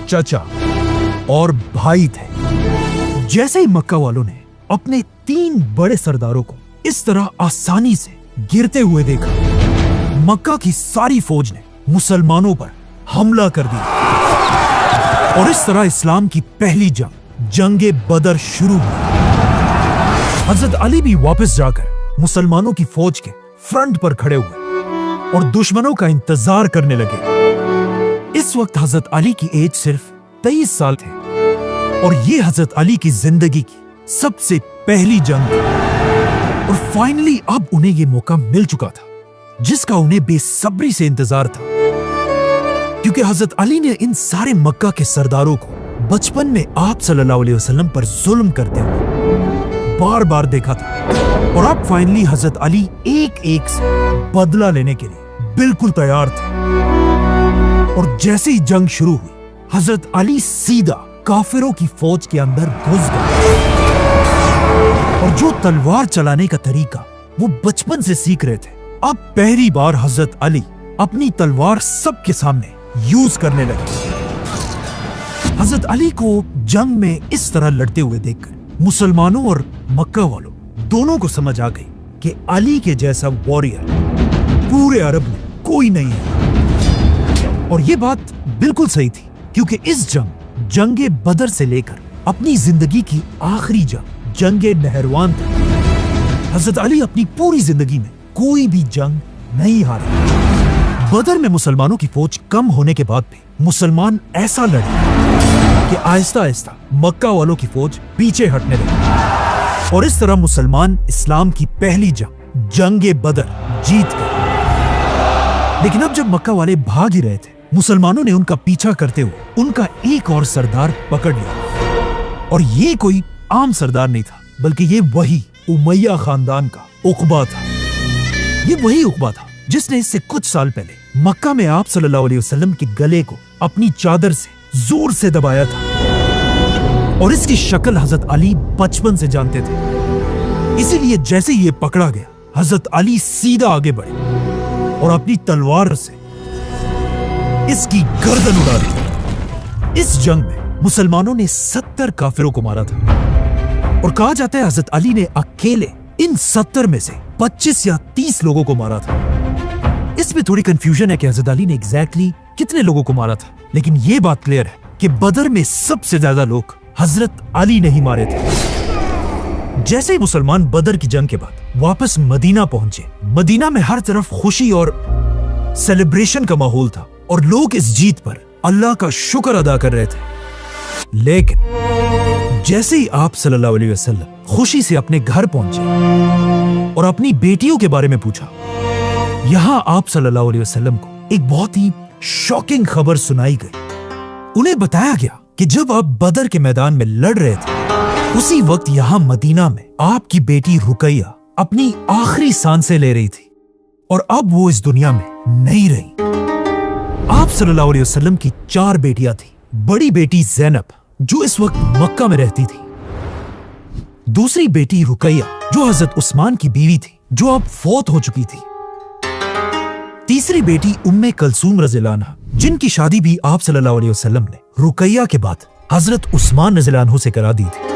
चाचा और भाई थे। जैसे ही मक्का वालों ने अपने 3 बड़े सरदारों को इस तरह आसानी से गिरते हुए देखा, मक्का की सारी फौज ने मुसलमानों पर हमला कर दिया और इस तरह इस्लाम की पहली जंग, जंगे बदर शुरू हुई। हजरत अली भी वापस जाकर मुसलमानों की फौज के फ्रंट पर खड़े हुए और दुश्मनों का इंतजार करने लगे। इस वक्त हजरत अली की एज सिर्फ 23 साल थे और ये हजरत अली की जिंदगी की सबसे पहली जंग थी। और फाइनली अब उन्हें ये मौका मिल चुका था जिसका उन्हें बेसब्री से इंतजार था, क्योंकि हजरत अली ने इन सारे मक्का के सरदारों को बचपन में आप सल्लल्लाहु अलैहि वसल्लम पर जुल्म करते हुए बार बार देखा था। और अब फाइनली हजरत अली एक एक से बदला लेने के लिए बिल्कुल तैयार थे। और जैसे ही जंग शुरू हुई, हजरत अली सीधा काफिरों की फौज के अंदर घुस गए और जो तलवार चलाने का तरीका वो बचपन से सीख रहे थे, अब पहली बार हजरत अली अपनी तलवार सबके सामने यूज करने लगे। हजरत अली को जंग में इस तरह लड़ते हुए देखकर मुसलमानों और मक्का वालों दोनों को समझ आ गई कि अली के जैसा वॉरियर पूरे अरब में कोई नहीं है। और ये बात बिल्कुल सही थी, क्योंकि इस जंगे बदर से लेकर अपनी जिंदगी की आखिरी जंगे नहरवान तक हजरत अली अपनी पूरी जिंदगी में कोई भी जंग नहीं हारे। बदर में मुसलमानों की फौज कम होने के बाद भी मुसलमान ऐसा लड़े कि आहिस्ता आहिस्ता मक्का वालों की फौज पीछे हटने लगी और इस तरह मुसलमान इस्लाम की पहली जंगे बदर जीत गए। लेकिन अब जब मक्का वाले भाग ही रहे थे, मुसलमानों ने उनका पीछा करते हुए उनका एक और सरदार पकड़ लिया। और ये कोई आम सरदार नहीं था, बल्कि ये वही उमैया खानदान का उकबा था। ये वही उकबा था जिसने इससे कुछ साल पहले मक्का में आप सल्लल्लाहु अलैहि वसल्लम के गले को अपनी चादर से जोर से दबाया था। और इसकी शक्ल हजरत अली बचपन से जानते थे। इसीलिए जैसे ये पकड़ा गया, हजरत अली सीधा आगे बढ़े और अपनी तलवार से इसकी गर्दन उड़ा दी। इस जंग में मुसलमानों ने 70 काफिरों को मारा था और कहा जाता है हजरत अली ने अकेले इन 70 में से 25 या 30 लोगों को मारा था। इसमें थोड़ी कंफ्यूजन है कि हजरत अली ने एग्जैक्टली कितने लोगों को मारा था, लेकिन यह बात क्लियर है कि बदर में सबसे ज्यादा लोग हजरत अली ने ही मारे थे। जैसे ही मुसलमान बदर की जंग के बाद वापस मदीना पहुंचे, मदीना में हर तरफ खुशी और सेलिब्रेशन का माहौल था और लोग इस जीत पर अल्लाह का शुक्र अदा कर रहे थे। लेकिन जैसे ही आप सल्लल्लाहु अलैहि वसल्लम खुशी से अपने घर पहुंचे और अपनी बेटियों के बारे में पूछा, यहां आप सल्लल्लाहु अलैहि वसल्लम को एक बहुत ही शॉकिंग खबर सुनाई गई। उन्हें बताया गया कि जब आप बदर के मैदान में लड़ रहे थे, उसी वक्त यहां मदीना में आपकी बेटी रुकैया अपनी आखिरी सांसें ले रही थी और अब वो इस दुनिया में नहीं रही। आप सल्लल्लाहु अलैहि वसल्लम की 4 बेटियां थी। बड़ी बेटी ज़ैनब जो इस वक्त मक्का में रहती थी, दूसरी बेटी रुकैया जो हजरत उस्मान की बीवी थी जो अब फौत हो चुकी थी, तीसरी बेटी उम्मे कलसूम रज़ियल्लाहु अन्हा जिनकी शादी भी आप सल्लल्लाहु अलैहि वसल्लम ने रुकैया के बाद हजरत उस्मान रज़ियल्लाहु अन्हु से करा दी थी,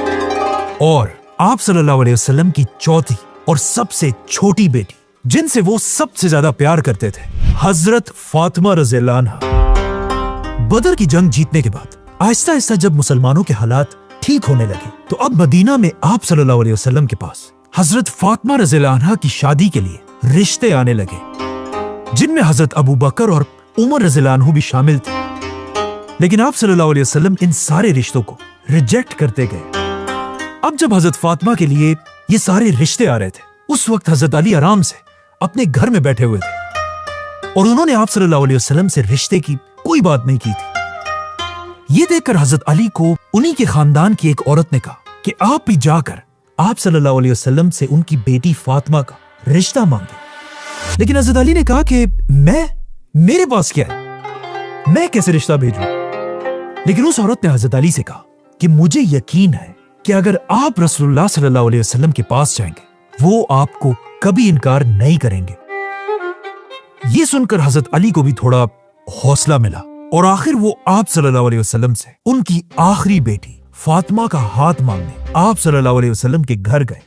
और आप सल्लल्लाहु अलैहि वसल्लम की चौथी और सबसे छोटी बेटी जिनसे वो सबसे ज्यादा प्यार करते थे, हजरत फातिमा रज़ियल्लाहु अन्हा। बदर की जंग जीतने के बाद आहिस्ता आहिस्ता जब मुसलमानों के हालात ठीक होने लगे, तो अब मदीना में आप सल्लल्लाहु अलैहि वसल्लम के पास हजरत फातिमा रज़ियल्लाहु अन्हा की शादी के लिए रिश्ते आने लगे, जिनमें हजरत अबू बकर और उमर रज़ियल्लाहु अन्हु भी शामिल थे। लेकिन आप सल्लल्लाहु अलैहि वसल्लम इन सारे रिश्तों को रिजेक्ट करते गए। अब जब हजरत फातिमा के लिए ये सारे रिश्ते आ रहे थे, उस वक्त हजरत अली आराम से अपने घर में बैठे हुए थे और उन्होंने आप सल्लल्लाहु अलैहि वसल्लम से रिश्ते की कोई बात नहीं की थी। ये देखकर हजरत अली को उन्हीं के खानदान की एक औरत ने कहा कि आप भी जाकर आप सल्लल्लाहु अलैहि वसल्लम से उनकी बेटी फातिमा का रिश्ता मांगे। लेकिन हजरत अली ने कहा कि मेरे पास क्या है, मैं कैसे रिश्ता भेजूं? लेकिन उस औरत ने हजरत अली से कहा कि मुझे यकीन है कि अगर आप रसूलुल्लाह सल्लल्लाहु अलैहि वसल्लम के पास जाएंगे, वो आपको कभी इनकार नहीं करेंगे। ये सुनकर हजरत अली को भी थोड़ा हौसला मिला और आखिर वो आप सल्लल्लाहु अलैहि वसल्लम से उनकी आखिरी बेटी फातिमा का हाथ मांगने आप सल्लल्लाहु अलैहि वसल्लम के घर गए।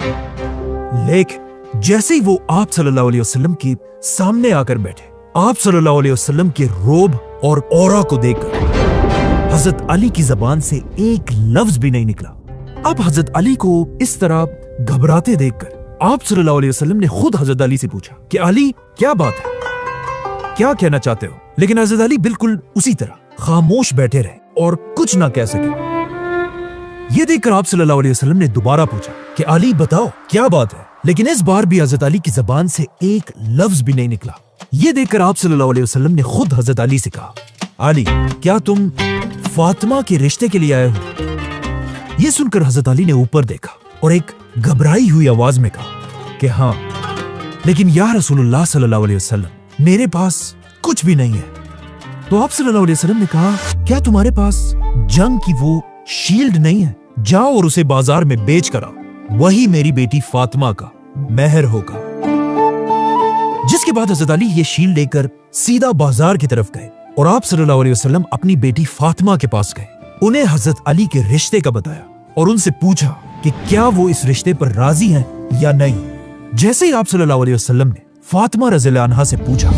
लेकिन जैसे ही वो आप सल्लल्लाहु अलैहि वसल्लम के सामने आकर बैठे, आप सल्लल्लाहु अलैहि वसल्लम के रोब और औरा को देखकर हजरत अली की जबान से एक लफ्ज भी नहीं निकला। अब हजरत अली को इस तरह घबराते देखकर आप सल्लल्लाहु अलैहि वसल्लम ने खुद हजरत अली से पूछा कि अली क्या बात है, क्या कहना चाहते हो? लेकिन हजरत अली बिल्कुल उसी तरह खामोश बैठे रहे और कुछ ना कह सके। ये देखकर आप सल्लल्लाहु अलैहि वसल्लम ने दोबारा पूछा कि अली बताओ क्या बात है, लेकिन इस बार भी हजरत अली की जबान से एक लफ्ज भी नहीं निकला। ये देखकर आप सल्लल्लाहु अलैहि वसल्लम ने खुद हजरत अली से कहा, अली क्या तुम फातिमा के रिश्ते के लिए आए हो? ये सुनकर हजरत अली ने ऊपर देखा और एक घबराई हुई आवाज में कहा कि हाँ, लेकिन या रसूलुल्लाह सल्लल्लाहु अलैहि वसल्लम मेरे पास कुछ भी नहीं है। तो आप सल्लल्लाहु अलैहि वसल्लम ने कहा, क्या तुम्हारे पास जंग की वो शील्ड नहीं है? जाओ और उसे बाजार में बेच कर आओ, वही मेरी बेटी फातिमा का मेहर होगा। जिसके बाद हजरत अली ये शील्ड लेकर सीधा बाजार की तरफ गए और आप सल्लल्लाहु अलैहि वसल्लम अपनी बेटी फातिमा के पास गए। उन्हें हजरत अली के रिश्ते का बताया और उनसे पूछा कि क्या वो इस रिश्ते पर राजी हैं या नहीं। जैसे ही आप सल्लल्लाहु अलैहि वसल्लम ने फातिमा रज़ियल्लाहु अन्हा से पूछा,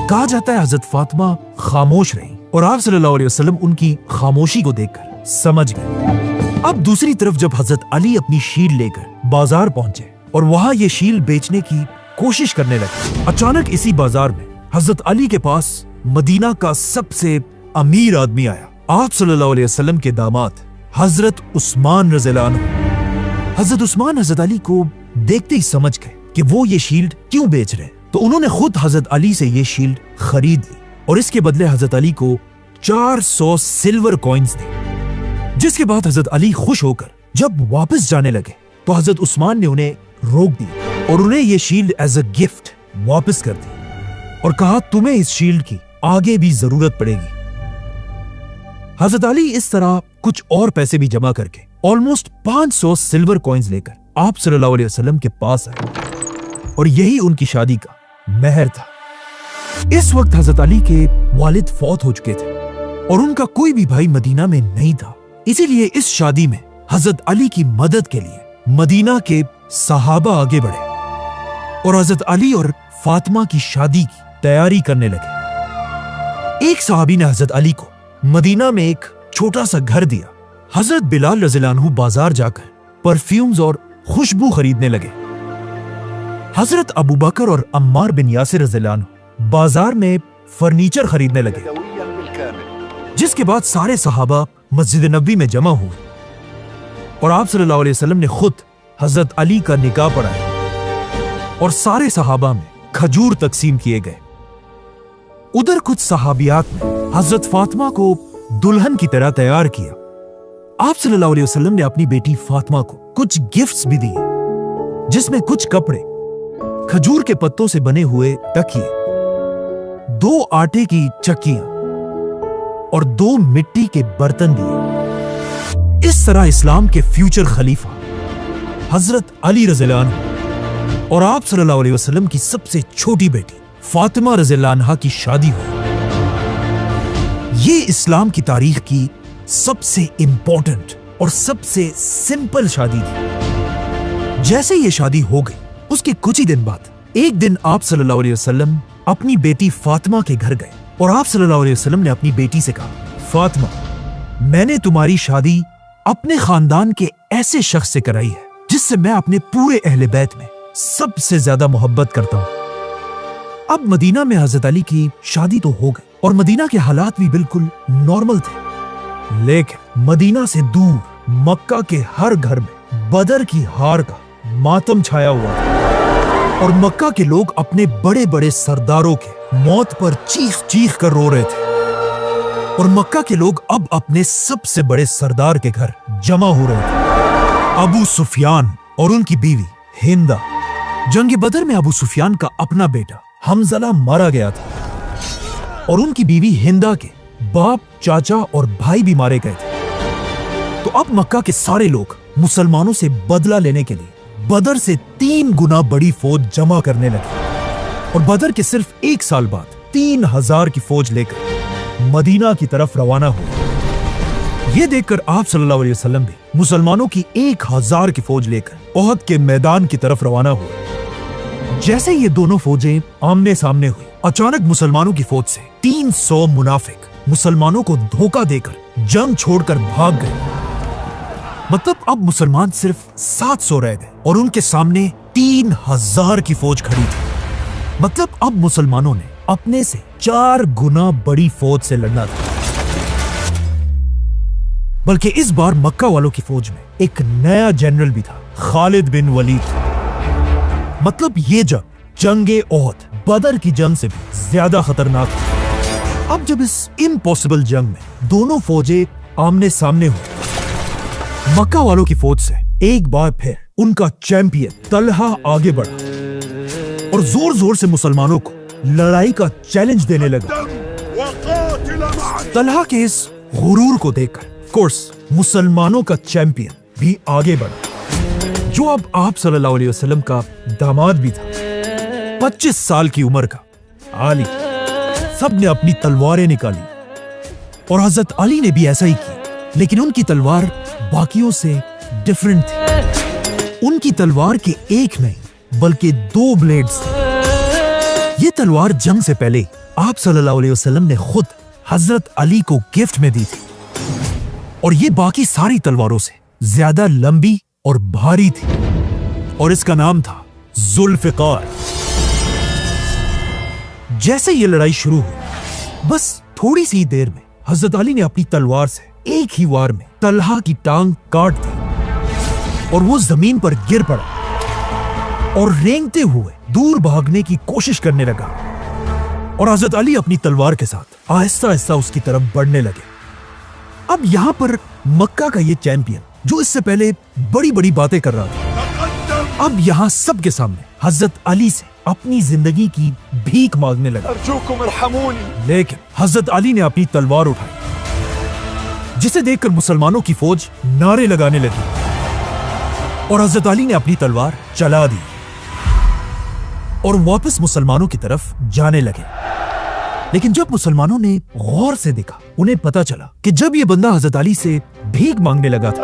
कहा जाता है हजरत फातिमा खामोश रही और आप सल्लल्लाहु अलैहि वसल्लम उनकी खामोशी को देखकर समझ गए। अब दूसरी तरफ जब हजरत अली अपनी शील्ड लेकर बाजार पहुंचे और वहां ये शील्ड बेचने की कोशिश करने लगे, अचानक इसी बाजार में हजरत अली के पास मदीना का सबसे अमीर आदमी आया, आप सल्लल्लाहु अलैहि वसल्लम के दामाद हजरत उस्मान रज़ियल्लाहु अन्हु। हजरत उस्मान हजरत अली को देखते ही समझ गए कि वो ये शील्ड क्यों बेच रहे हैं, तो उन्होंने खुद हजरत अली से ये शील्ड खरीद ली और इसके बदले हजरत अली को 400 सिल्वर कॉइन्स दी। जिसके बाद हजरत अली खुश होकर जब वापस जाने लगे तो हजरत उस्मान ने उन्हें रोक दिया और उन्हें यह शील्ड एज अ गिफ्ट वापस कर दी और कहा, तुम्हें इस शील्ड की आगे भी जरूरत पड़ेगी। हजरत अली इस तरह कुछ और पैसे भी जमा करके ऑलमोस्ट 500 सिल्वर कॉइन्स लेकर आप सल्लल्लाहु अलैहि वसल्लम के पास आए और यही उनकी शादी का मेहर था। इस वक्त हजरत अली के वालिद फौत हो चुके थे और उनका कोई भी भाई मदीना में नहीं था, इसीलिए इस शादी में हजरत अली की मदद के लिए मदीना के सहाबा आगे बढ़े और हजरत अली और फातिमा की शादी की तैयारी करने लगे। एक सहाबी ने हजरत अली को मदीना में एक छोटा सा घर दिया। हजरत बिलाल रज़ियल्लाहु अन्हु बाजार जाकर परफ्यूम्स और खुशबू खरीदने लगे। हजरत अबू बकर और अम्मार बिन यासिर रज़ियल्लाहु अन्हु बाजार में फर्नीचर खरीदने लगे। जिसके बाद सारे सहाबा मस्जिद नबी में जमा हुए और आप सल्लल्लाहु अलैहि वसल्लम ने खुद हजरत अली का निकाह पढ़ाया और सारे सहाबा में खजूर तकसीम किए गए। उधर कुछ सहाबियात ने हजरत फातिमा को दुल्हन की तरह तैयार किया। आप सल्लल्लाहु अलैहि वसल्लम ने अपनी बेटी फातिमा को कुछ गिफ्ट्स भी दिए, जिसमें कुछ कपड़े, खजूर के पत्तों से बने हुए तकिए, 2 आटे की चक्कियां और 2 मिट्टी के बर्तन दिए। इस तरह इस्लाम के फ्यूचर खलीफा हजरत अली रज़ियल्लाहु अन्हु और आप सल्लल्लाहु अलैहि वसल्लम की सबसे छोटी बेटी फातिमा रज़ियल्लाहु अन्हा की शादी हुई। ये इस्लाम की तारीख की सबसे इंपॉर्टेंट और सबसे सिंपल शादी थी। जैसे ये शादी हो गई, उसके कुछ ही दिन बाद एक दिन आप सल्लल्लाहु अलैहि वसल्लम अपनी बेटी फातिमा के घर गए और आप सल्लल्लाहु अलैहि वसल्लम ने अपनी बेटी से कहा, फातिमा, मैंने तुम्हारी शादी अपने खानदान के ऐसे शख्स से कराई है जिससे मैं अपने पूरे अहले बैत में सबसे ज्यादा मोहब्बत करता हूँ। अब मदीना में हजरत अली की शादी तो हो गई और मदीना के हालात भी बिल्कुल नॉर्मल थे, लेकिन मदीना से दूर मक्का के हर घर में बदर की हार का मातम छाया हुआ था और मक्का के लोग अपने बड़े बड़े सरदारों के मौत पर चीख चीख कर रो रहे थे और मक्का के लोग अब अपने सबसे बड़े सरदार के घर जमा हो रहे थे, अबू सुफियान और उनकी बीवी हिंदा। जंग बदर में अबू सुफियान का अपना बेटा हमज़ला मारा गया था और उनकी बीवी हिंदा के बाप, चाचा और भाई भी मारे गए थे। तो अब मक्का के सारे लोग मुसलमानों से बदला लेने के लिए बदर से 3 गुना बड़ी फौज जमा करने लगे और बदर के सिर्फ 1 साल बाद 3000 की फौज लेकर मदीना की तरफ रवाना हुए। ये देखकर आप सल्लल्लाहु अलैहि वसल्लम भी मुसलमानों की 1000 की फौज लेकर ओहद के मैदान की तरफ रवाना हुए। जैसे ये दोनों फौजें आमने सामने हुई, अचानक मुसलमानों की फौज से 300 मुनाफिक मुसलमानों को धोखा देकर जंग छोड़कर भाग गए। मतलब अब मुसलमान सिर्फ 700 रह गए और उनके सामने 3000 की फौज खड़ी थी। मतलब अब मुसलमानों ने अपने से 4 गुना बड़ी फौज से लड़ना था। बल्कि इस बार मक्का वालों की फौज में एक नया जनरल भी था, खालिद बिन वलीद। मतलब ये जंगे ओहद बदर की जंग से भी ज्यादा खतरनाक थी। अब जब इस इम्पॉसिबल जंग में दोनों फौजें आमने सामने हुई, मक्का वालों की फौज से एक बार फिर उनका चैंपियन तलहा आगे बढ़ा और जोर जोर से मुसलमानों को लड़ाई का चैलेंज देने लगा। तलहा के इस गुरूर को देखकर कोर्स मुसलमानों का चैंपियन भी आगे बढ़ा, जो अब आप सल्लल्लाहु अलैहि वसल्लम का दामाद भी था, 25 साल की उम्र का अली। सब ने अपनी तलवारें निकाली और हजरत अली ने भी ऐसा ही किया, लेकिन उनकी तलवार बाकियों से डिफरेंट थी। उनकी तलवार के एक नहीं बल्कि 2 ब्लेड्स थे। ये तलवार जंग से पहले आप सल्लल्लाहु अलैहि वसल्लम ने खुद हजरत अली को गिफ्ट में दी थी और ये बाकी सारी तलवारों से ज्यादा लंबी और भारी थी और इसका नाम था जुल्फिकार। जैसे ये लड़ाई शुरू हुई, बस थोड़ी सी देर में हजरत अली ने अपनी तलवार से एक ही वार में तलहा की टांग काट दी और वो जमीन पर गिर पड़ा और रेंगते हुए दूर भागने की कोशिश करने लगा और हजरत अली अपनी तलवार के साथ आहिस्ता आहिस्ता उसकी तरफ बढ़ने लगे। अब यहां पर मक्का का ये चैंपियन जो इससे पहले बड़ी बड़ी बातें कर रहा था, अब यहां सबके सामने हजरत अली से अपनी जिंदगी की भीख मांगने लगा। लेकिन हजरत अली ने अपनी तलवार उठाई, जिसे देखकर मुसलमानों की फौज नारे लगाने लगी और हजरत अली ने अपनी तलवार चला दी और वापस मुसलमानों की तरफ जाने लगे। लेकिन जब मुसलमानों ने गौर से देखा, उन्हें पता चला कि जब ये बंदा हजरत अली से भीख मांगने लगा था,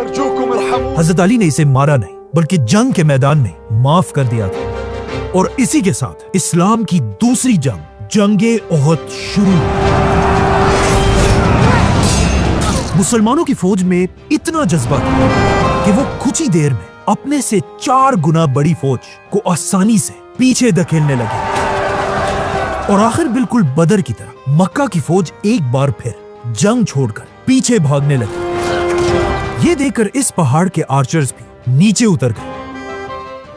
हजरत अली ने इसे मारा नहीं बल्कि जंग के मैदान में माफ कर दिया था और इसी के साथ इस्लाम की दूसरी जंग, जंगे ओहद शुरू हुई। मुसलमानों की फौज में इतना जज्बा था कि वो कुछ ही देर में अपने से 4 गुना बड़ी फौज को आसानी से पीछे धकेलने लगे और आखिर बिल्कुल बदर की तरह मक्का की फौज एक बार फिर जंग छोड़कर पीछे भागने लगी। ये देखकर इस पहाड़ के आर्चर्स भी नीचे उतर गए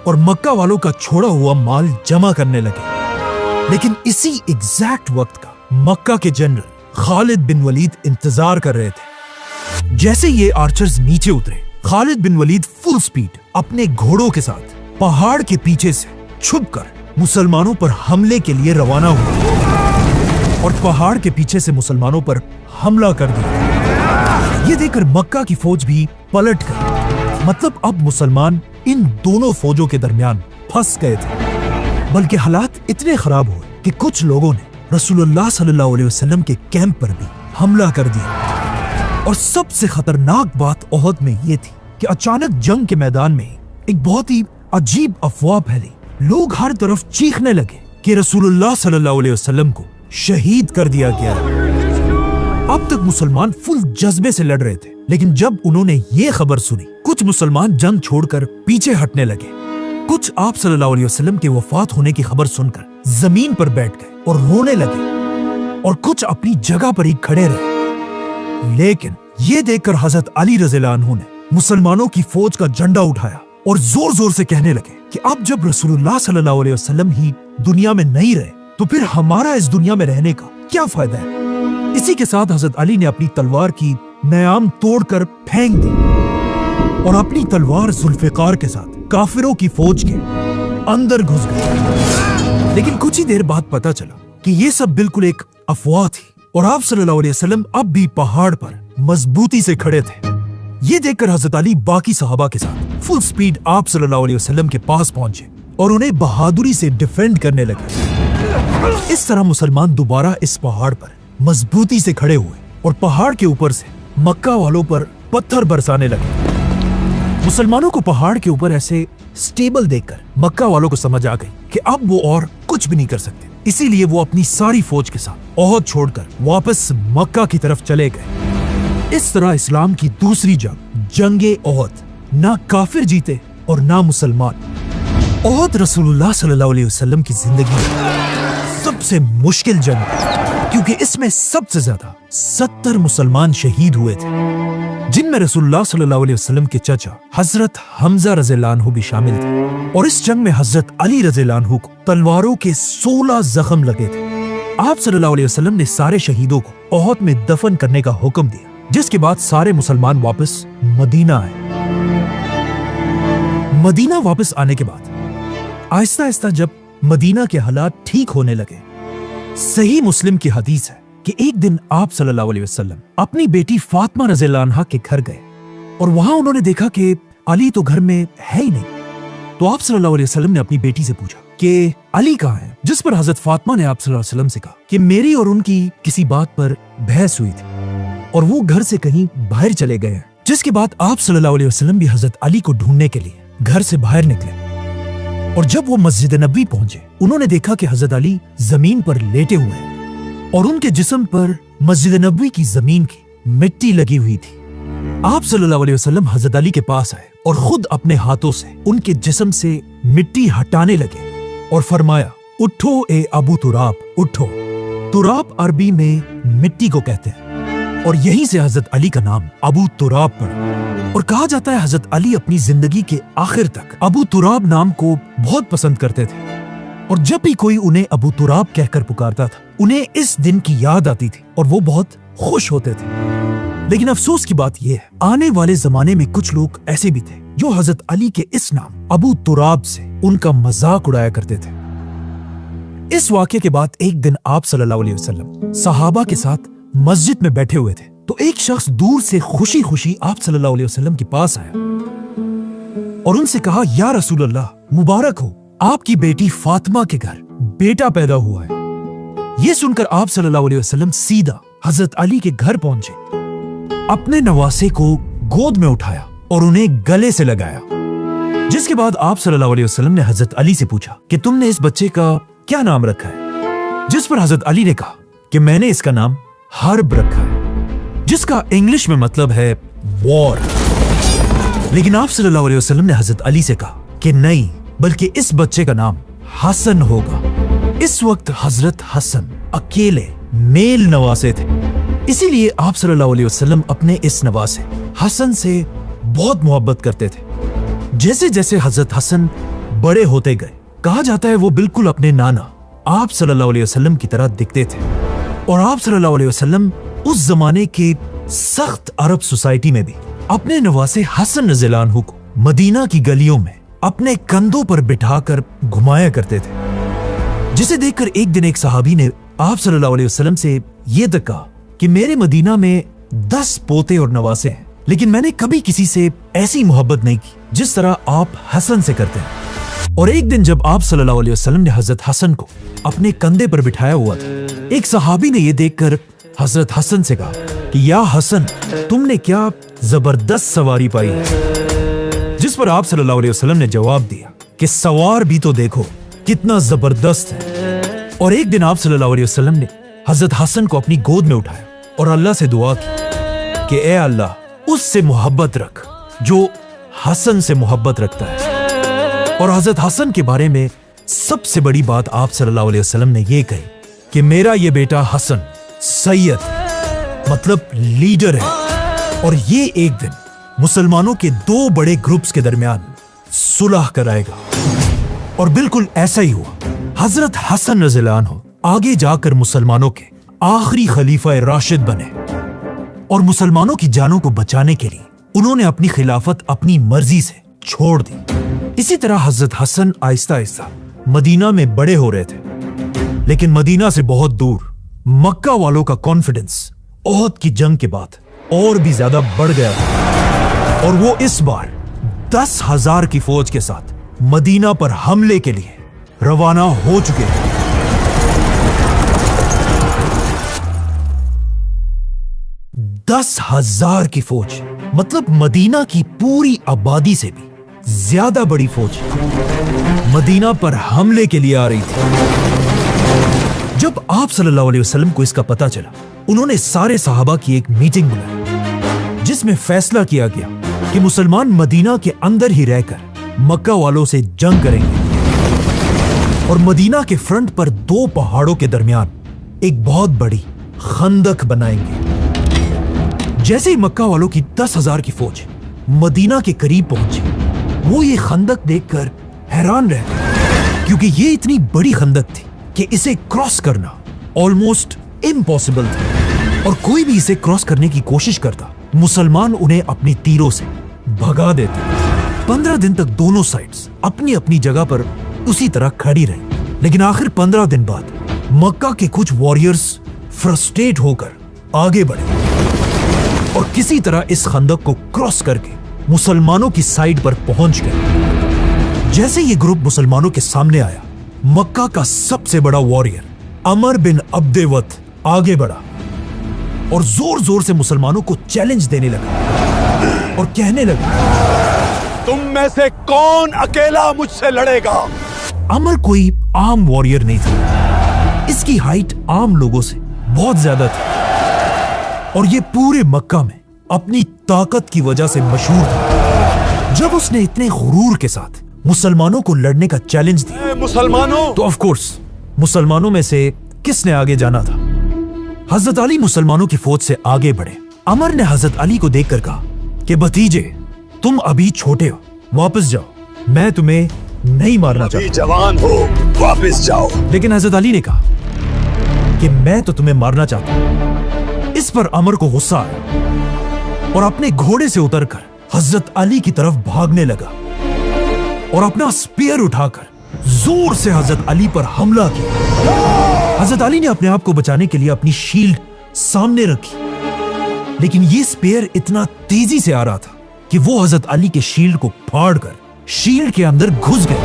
और मक्का वालों का छोड़ा हुआ माल जमा करने लगे। लेकिन इसी एग्जैक्ट वक्त का मक्का के जनरल खालिद बिन वलीद इंतजार कर रहे थे। जैसे ये आर्चर्स नीचे उतरे, खालिद बिन वलीद फुल स्पीड अपने घोड़ों के साथ पहाड़ के पीछे से छुपकर मुसलमानों पर हमले के लिए रवाना हुआ और पहाड़ के पीछे से मुसलमानों पर हमला कर दिया। ये देखकर मक्का की फौज भी पलट गई। मतलब अब मुसलमान इन दोनों फौजों के दरमियान फंस गए थे। बल्कि हालात इतने खराब हुए कि कुछ लोगों ने रसूलुल्लाह सल्लल्लाहु अलैहि वसल्लम के कैंप पर भी हमला कर दिया। और सबसे खतरनाक बात ओहद में ये थी कि अचानक जंग के मैदान में एक बहुत ही अजीब अफवाह फैली। लोग हर तरफ चीखने लगे कि रसूलुल्लाह सल्लल्लाहु अलैहि वसल्लम को शहीद कर दिया गया। अब तक मुसलमान फुल जज्बे से लड़ रहे थे, लेकिन जब उन्होंने ये खबर सुनी, कुछ मुसलमान जंग छोड़कर पीछे हटने लगे। कुछ आप सल्लल्लाहु अलैहि वसल्लम के वफात होने की खबर सुनकर जमीन पर बैठ गए और रोने लगे और कुछ अपनी जगह पर ही खड़े रहे। लेकिन ये देखकर हजरत अली रज़ियल्लाहु अन्हु ने मुसलमानों की फौज का झंडा उठाया और जोर जोर से कहने लगे कि अब जब रसूलुल्लाह सल्लल्लाहु अलैहि वसल्लम ही दुनिया में नहीं रहे तो फिर हमारा इस दुनिया में रहने का क्या फायदा है। इसी के साथ हजरत अली ने अपनी तलवार की नयाम तोड़कर फेंक दी और अपनी तलवार जुल्फिकार के साथ काफिरों की फौज के अंदर घुस गए। लेकिन कुछ ही देर बाद पता चला कि ये सब बिल्कुल एक अफवाह थी और आप सल्लल्लाहु अलैहि वसल्लम अब भी पहाड़ पर मजबूती से खड़े थे। ये देखकर हजरत अली बाकी सहाबा के साथ फुल स्पीड आप सल्लल्लाहु अलैहि वसल्लम के पास पहुंचे और उन्हें बहादुरी से डिफेंड करने लगे। इस तरह मुसलमान दोबारा इस पहाड़ पर मजबूती से खड़े हुए और पहाड़ के ऊपर से मक्का वालों पर पत्थर बरसाने लगे। मुसलमानों को पहाड़ के ऊपर ऐसे स्टेबल देखकर मक्का वालों को समझ आ गई कि अब वो और कुछ भी नहीं कर सकते। इसीलिए वो अपनी सारी फौज के साथ ओहद छोड़कर वापस मक्का की तरफ चले गए। इस तरह इस्लाम की दूसरी जंग, जंगे ओहद, ना काफिर जीते और ना मुसलमान। ओहद रसूलुल्लाह सल्लल्लाहु अलैहि वसल्लम की जिंदगी में सबसे मुश्किल जंग, क्योंकि इसमें सबसे ज्यादा 70 मुसलमान शहीद हुए थे, जिनमें जिनमें रसूलुल्लाह सल्लल्लाहु अलैहि वसल्लम के चचा हजरत हमजा रज़ियल्लाहु अन्हु भी शामिल थे। और इस जंग में हजरत अली रज़ियल्लाहु अन्हु को तलवारों के 16 जख्म लगे थे। आप सल्लल्लाहु अलैहि वसल्लम ने सारे शहीदों को ओहद में दफन करने का हुक्म दिया, जिसके बाद सारे मुसलमान वापस मदीना आए। मदीना वापस आने के बाद आहिस्ता आहिस्ता जब मदीना के हालात ठीक होने लगे, सही मुस्लिम की हदीस है कि एक दिन आप सल्लल्लाहु अलैहि वसल्लम अपनी बेटी फातिमा रज़ियल्लाहु अन्हा के घर गए और वहां उन्होंने देखा कि अली तो घर में है ही नहीं। तो आप सल्लल्लाहु अलैहि वसल्लम ने अपनी बेटी से पूछा कि अली कहाँ है, जिस पर हजरत फातिमा ने आप सल्लल्लाहु अलैहि वसल्लम से कहा कि मेरी और उनकी किसी बात पर बहस हुई थी और वो घर से कहीं बाहर चले गए हैं। जिसके बाद आप सल्लल्लाहु अलैहि वसल्लम भी हजरत अली को ढूंढने के लिए घर से बाहर निकले और जब वो मस्जिद नबवी पहुंचे, उन्होंने देखा कि हजरत अली जमीन पर लेटे हुए हैं और उनके जिस्म पर मस्जिद नबवी की जमीन की मिट्टी लगी हुई थी। आप सल्लल्लाहु अलैहि वसल्लम हजरत अली के पास आए और खुद अपने हाथों से उनके जिस्म से मिट्टी हटाने लगे और फरमाया, उठो ए अबू तुराब, उठो। तुराब अरबी में मिट्टी को कहते हैं और यहीं से हजरत अली का नाम अबू तुराब पड़ा। और कहा जाता है हजरत अली अपनी जिंदगी के आखिर तक अबू तुराब नाम को बहुत पसंद करते थे और जब भी कोई उन्हें अबू तुराब कहकर पुकारता था, उन्हें इस दिन की याद आती थी और वो बहुत खुश होते थे। लेकिन अफसोस की बात यह है, आने वाले जमाने में कुछ लोग ऐसे भी थे जो हजरत अली के इस नाम अबू तुराब से उनका मजाक उड़ाया करते थे। इस वाक़ये के बाद एक दिन आप सल्लल्लाहु अलैहि वसल्लम सहाबा के साथ मस्जिद में बैठे हुए थे तो एक शख्स दूर से खुशी खुशी आप सल्लल्लाहु अलैहि वसल्लम के पास आया और उनसे कहा, या रसूल अल्लाह, मुबारक हो, आपकी बेटी फातिमा के घर बेटा पैदा हुआ है। यह सुनकर आप सल्लल्लाहु अलैहि वसल्लम सीधा हजरत अली के घर पहुंचे, अपने नवासे को गोद में उठाया और उन्हें गले से लगाया। जिसके बाद आप सल्लल्लाहु अलैहि वसल्लम ने हजरत अली से पूछा कि तुमने इस बच्चे का क्या नाम रखा है? जिस पर हजरत अली ने कहा कि मैंने इसका नाम हर्ब रखा है, जिसका इंग्लिश में मतलब है वॉर। लेकिन आप सल्लल्लाहु अलैहि वसल्लम ने हजरत अली से कहा कि नहीं, बल्कि इस बच्चे का नाम हसन होगा। इस वक्त हजरत हसन अकेले मेल नवासे थे, इसीलिए आप सल्लल्लाहु अलैहि वसल्लम अपने इस नवासे हसन से बहुत मोहब्बत करते थे। जैसे जैसे हजरत हसन बड़े होते गए, कहा जाता है वो बिल्कुल अपने नाना आप सल्लल्लाहु अलैहि वसल्लम की तरह दिखते थे और आप सल्लल्लाहु अलैहि वसल्लम उस जमाने के सख्त अरब सोसाइटी में भी अपने नवासे हसन रज़ियल्लाहु अन्हु को मदीना की गलियों में अपने कंधों पर बिठाकर घुमाया करते थे। जिसे देखकर एक दिन एक सहाबी ने आप सल्लल्लाहु अलैहि वसल्लम से यह तक कहा कि मेरे मदीना में 10 पोते और नवासे हैं, लेकिन मैंने कभी किसी से ऐसी मोहब्बत नहीं की जिस तरह आप हसन से करते हैं। और एक दिन जब आप सल्लल्लाहु अलैहि वसल्लम ने हजरत हसन को अपने कंधे पर बिठाया हुआ था, एक सहाबी ने यह देखकर हजरत हसन से कहा कि या हसन, तुमने क्या जबरदस्त सवारी पाई है। जिस पर आप सल्लल्लाहु अलैहि वसल्लम ने जवाब दिया कि सवार भी तो देखो कितना जबरदस्त है। और एक दिन आप सल्लल्लाहु अलैहि वसल्लम ने हजरत हसन को अपनी गोद में उठाया और अल्लाह से दुआ की कि ए अल्लाह, उससे मोहब्बत रख जो हसन से मोहब्बत रखता है। और हजरत हसन के बारे में सबसे बड़ी बात आप सल्लल्लाहु अलैहि वसल्लम ने यह कही कि मेरा ये बेटा हसन सैयद मतलब लीडर है और ये एक दिन मुसलमानों के 2 बड़े ग्रुप्स के दरमियान सुलह कराएगा। और बिल्कुल ऐसा ही हुआ। हजरत हसन रज़ियल्लाहु अन्हु आगे जाकर मुसलमानों के आखिरी खलीफा राशिद बने और मुसलमानों की जानों को बचाने के लिए उन्होंने अपनी खिलाफत अपनी मर्जी से छोड़ दी। इसी तरह हजरत हसन आहिस्ता आहिस्ता मदीना में बड़े हो रहे थे, लेकिन मदीना से बहुत दूर मक्का वालों का कॉन्फिडेंस ओहद की जंग के बाद और भी ज्यादा बढ़ गया था और वो इस बार 10,000 की फौज के साथ मदीना पर हमले के लिए रवाना हो चुके थे। 10,000 की फौज मतलब मदीना की पूरी आबादी से भी ज्यादा बड़ी फौज मदीना पर हमले के लिए आ रही थी। जब आप सल्लल्लाहु अलैहि वसल्लम को इसका पता चला, उन्होंने सारे सहाबा की एक मीटिंग बुलाई जिसमें फैसला किया गया कि मुसलमान मदीना के अंदर ही रहकर मक्का वालों से जंग करेंगे और मदीना के फ्रंट पर 2 पहाड़ों के दरमियान एक बहुत बड़ी खंदक बनाएंगे जैसे ही मक्का वालों की 10,000 की फौज मदीना के करीब पहुंची, वो ये खंदक देखकर हैरान रह गए, क्योंकि ये इतनी बड़ी खंदक थी कि इसे क्रॉस करना ऑलमोस्ट इम्पॉसिबल था, और कोई भी इसे क्रॉस करने की कोशिश करता, मुसलमान उन्हें अपनी तीरों से भगा देते। 15 दिन तक दोनों साइड्स अपनी अपनी जगह पर उसी तरह खड़ी रही, लेकिन आखिर 15 दिन बाद मक्का के कुछ वॉरियर्स फ्रस्ट्रेट होकर आगे बढ़े और किसी तरह इस खंदक को क्रॉस करके मुसलमानों की साइड पर पहुंच गए। जैसे ये ग्रुप मुसलमानों के सामने आया, मक्का का सबसे बड़ा वॉरियर अमर बिन अब्देवत आगे बढ़ा और जोर जोर से मुसलमानों को चैलेंज देने लगा और कहने लगा, तुम में से कौन अकेला मुझसे लड़ेगा? अमर कोई आम वॉरियर नहीं था, इसकी हाइट आम लोगों से बहुत ज्यादा थी और ये पूरे मक्का में अपनी ताकत की वजह से मशहूर था। जब उसने इतने गुरूर के साथ मुसलमानों को लड़ने का चैलेंज दिया, मुसलमानों, तो ऑफ कोर्स मुसलमानों में से किसने आगे जाना था? हजरत अली मुसलमानों की फौज से आगे बढ़े। अमर ने हजरत अली को देखकर कहा कि भतीजे, तुम अभी छोटे हो, वापस जाओ, मैं तुम्हें नहीं मारना चाहता। जवान हो, वापस जाओ। लेकिन हजरत अली ने कहा कि मैं तो तुम्हें मारना चाहता हूं। इस पर अमर को गुस्सा आया और अपने घोड़े से उतरकर हजरत अली की तरफ भागने लगा और अपना स्पीयर उठाकर जोर से हजरत अली पर हमला किया। हजरत अली ने अपने आप को बचाने के लिए अपनी शील्ड सामने रखी, लेकिन यह स्पीयर इतना तेजी से आ रहा था कि वो हजरत अली के शील्ड को फाड़कर शील्ड के अंदर घुस गए।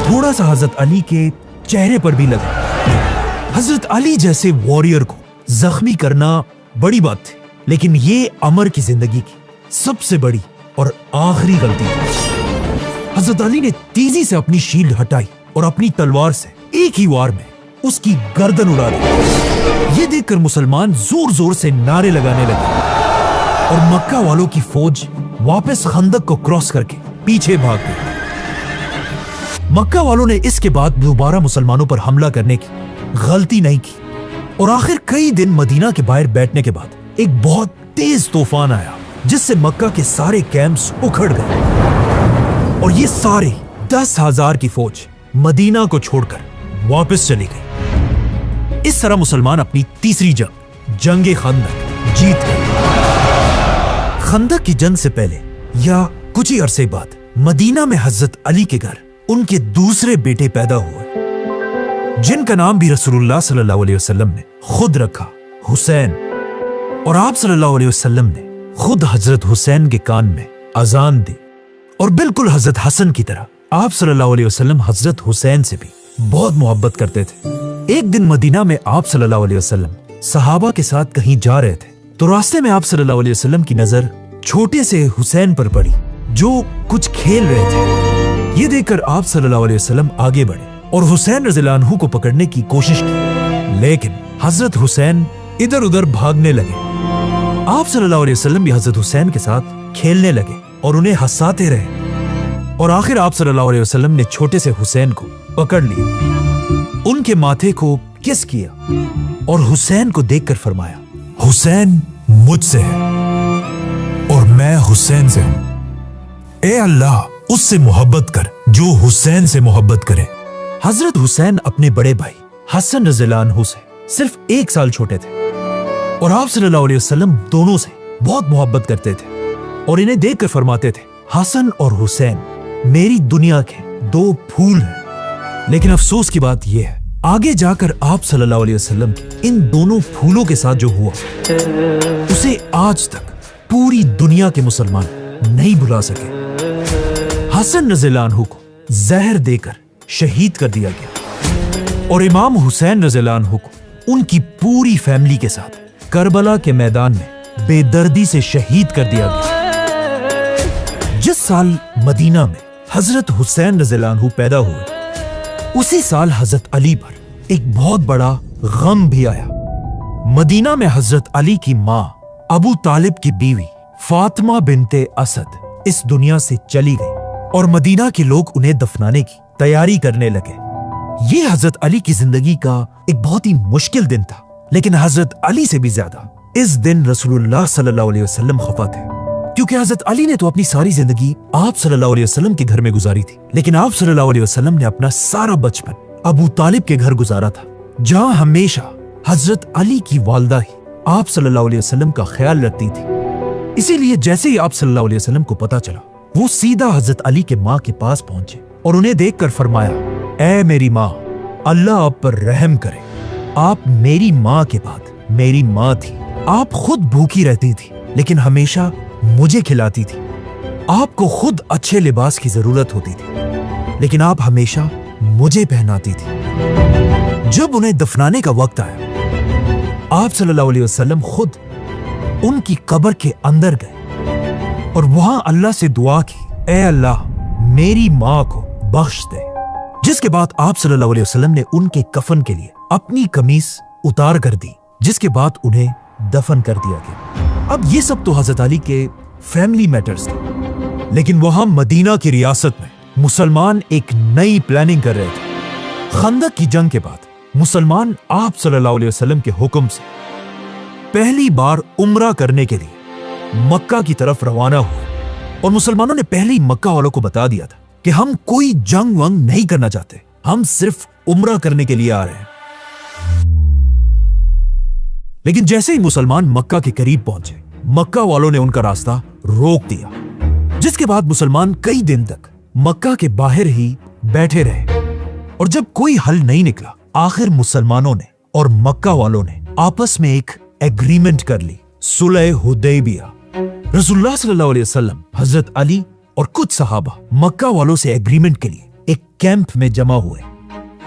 थोड़ा सा हजरत अली के चेहरे पर भी लगा। हजरत अली जैसे वॉरियर को जख्मी करना बड़ी बात थी, लेकिन ये अमर की जिंदगी की सबसे बड़ी और आखिरी गलती थी। हजरत अली ने तेजी से अपनी शील्ड हटाई और अपनी तलवार से एक ही वार में उसकी गर्दन उड़ा दी। ये देखकर मुसलमान जोर जोर से नारे लगाने लगे और मक्का वालों की फौज वापस खंदक को क्रॉस करके पीछे भाग गई। मक्का वालों ने इसके बाद दोबारा मुसलमानों पर हमला करने की गलती नहीं की और आखिर कई दिन मदीना के बाहर बैठने के बाद एक बहुत तेज तूफान आया, जिससे मक्का के सारे कैंप्स उखड़ गए और ये सारे 10,000 की फौज मदीना को छोड़कर वापस चली गई। इस तरह मुसलमान अपनी तीसरी जंग खंदक जीत गए। खंदक की जंग से पहले या कुछ ही अरसे बाद मदीना में हजरत अली के घर उनके दूसरे बेटे पैदा हुए, जिनका नाम भी रसूलुल्लाह सल्लल्लाहु अलैहि वसल्लम ने खुद रखा, हुसैन। और आप सल्लल्लाहु अलैहि वसल्लम ने खुद हजरत हुसैन के कान में अजान दी और बिल्कुल हजरत हसन की तरह आप सल्लल्लाहु अलैहि वसल्लम हजरत हुसैन से भी बहुत मोहब्बत करते थे। एक दिन मदीना में आप सल्लल्लाहु अलैहि वसल्लम सहाबा के साथ कहीं जा रहे थे, तो रास्ते में आप सल्लल्लाहु अलैहि वसल्लम की नजर छोटे से हुसैन पर पड़ी, जो कुछ खेल रहे थे। ये देखकर आप सल्लल्लाहु अलैहि वसल्लम आगे बढ़े और हुसैन रज़ियल्लाहु अन्हु को पकड़ने की कोशिश की, लेकिन हजरत हुसैन इधर उधर भागने लगे। आप सल्लल्लाहु अलैहि वसल्लम भी हजरत हुसैन के साथ खेलने लगे और उन्हें हंसाते रहे और आखिर आप सल्लल्लाहु अलैहि वसल्लम ने छोटे से हुसैन को पकड़ लिया, उनके माथे को किस किया और हुसैन को देखकर फरमाया, हुसैन मुझसे है और मैं हुसैन से हूं। ए अल्लाह, उससे मोहब्बत कर जो हुसैन से मोहब्बत करे। हजरत हुसैन अपने बड़े भाई हसन रज़ियल्लाहु अन्हु से सिर्फ 1 साल छोटे थे और आप सल्लल्लाहु अलैहि वसल्लम दोनों से बहुत मोहब्बत करते थे और इन्हें देखकर फरमाते थे, हसन और हुसैन मेरी दुनिया के 2 फूल हैं। लेकिन अफसोस की बात यह है, आगे जाकर आप सल्लल्लाहु अलैहि वसल्लम के इन दोनों फूलों के साथ जो हुआ, उसे आज तक पूरी दुनिया के मुसलमान नहीं भुला सके। हसन रज़ियल्लाहु अन्हु को जहर देकर शहीद कर दिया गया और इमाम हुसैन रज़ियल्लाहु अन्हु को उनकी पूरी फैमिली के साथ करबला के मैदान में बेदर्दी से शहीद कर दिया गया। जिस साल मदीना में हजरत हुसैन रज़ियल्लाहु अन्हु पैदा हुए, उसी साल हजरत अली पर एक बहुत बड़ा गम भी आया। मदीना में हजरत अली की मां अबू तालिब की बीवी फातिमा बिनते असद इस दुनिया से चली गई और मदीना के लोग उन्हें दफनाने की तैयारी करने लगे। ये हजरत अली की जिंदगी का एक बहुत ही मुश्किल दिन था, लेकिन हजरत अली से भी ज्यादा इस दिन रसूलुल्लाह सल्लल्लाहु अलैहि वसल्लम खफा थे, क्योंकि हजरत अली ने तो अपनी सारी जिंदगी आप सल्लल्लाहु अलैहि वसल्लम के घर में गुजारी थी, लेकिन आप सल्लल्लाहु अलैहि वसल्लम ने अपना सारा बचपन अबू तालिब के घर गुजारा था, जहां हमेशा हजरत अली की वालदा ही आप सल्लल्लाहु अलैहि वसल्लम का ख्याल रखती थी। इसीलिए जैसे ही आप सल्लल्लाहु अलैहि वसल्लम को पता चला, वो सीधा हजरत अली के माँ के पास पहुंचे और उन्हें देखकर फरमाया, ऐ मेरी माँ, अल्लाह आप पर रहम करे। आप मेरी माँ के बाद मेरी माँ थी। आप खुद भूखी रहती थी, लेकिन हमेशा मुझे खिलाती थी। आपको खुद अच्छे लिबास की जरूरत होती थी, लेकिन आप हमेशा मुझे पहनाती थी। जब उन्हें दफनाने का वक्त आया, आप सल्लल्लाहु अलैहि वसल्लम खुद उनकी कब्र के अंदर गए और वहां अल्लाह से दुआ की, ऐ अल्लाह मेरी माँ को बख्श दे। जिसके बाद आप सल्लल्लाहु अलैहि वसल्लम ने उनके कफन के लिए अपनी कमीज उतार कर दी, जिसके बाद उन्हें दफन कर दिया गया। अब ये सब तो हजरत अली के फैमिली मैटर्स थे, लेकिन वहां मदीना की रियासत में मुसलमान एक नई प्लानिंग कर रहे थे। खंदक की जंग के बाद मुसलमान आप सल्लल्लाहु अलैहि वसल्लम के हुक्म से पहली बार उम्रा करने के लिए मक्का की तरफ रवाना हुए, और मुसलमानों ने पहले ही मक्का वालों को बता दिया था कि हम कोई जंग वंग नहीं करना चाहते, हम सिर्फ उम्रा करने के लिए आ रहे हैं। लेकिन जैसे ही मुसलमान मक्का के करीब पहुंचे, मक्का वालों ने उनका रास्ता रोक दिया, जिसके बाद मुसलमान कई दिन तक मक्का के बाहर ही बैठे रहे। और जब कोई हल नहीं निकला, आखिर मुसलमानों ने और मक्का वालों ने आपस में एक एग्रीमेंट कर ली, सुलह हुदैबिया। रसूलुल्लाह सल्लल्लाहु अलैहि वसल्लम, हजरत अली और कुछ सहाबा मक्का वालों से एग्रीमेंट के लिए एक कैंप में जमा हुए।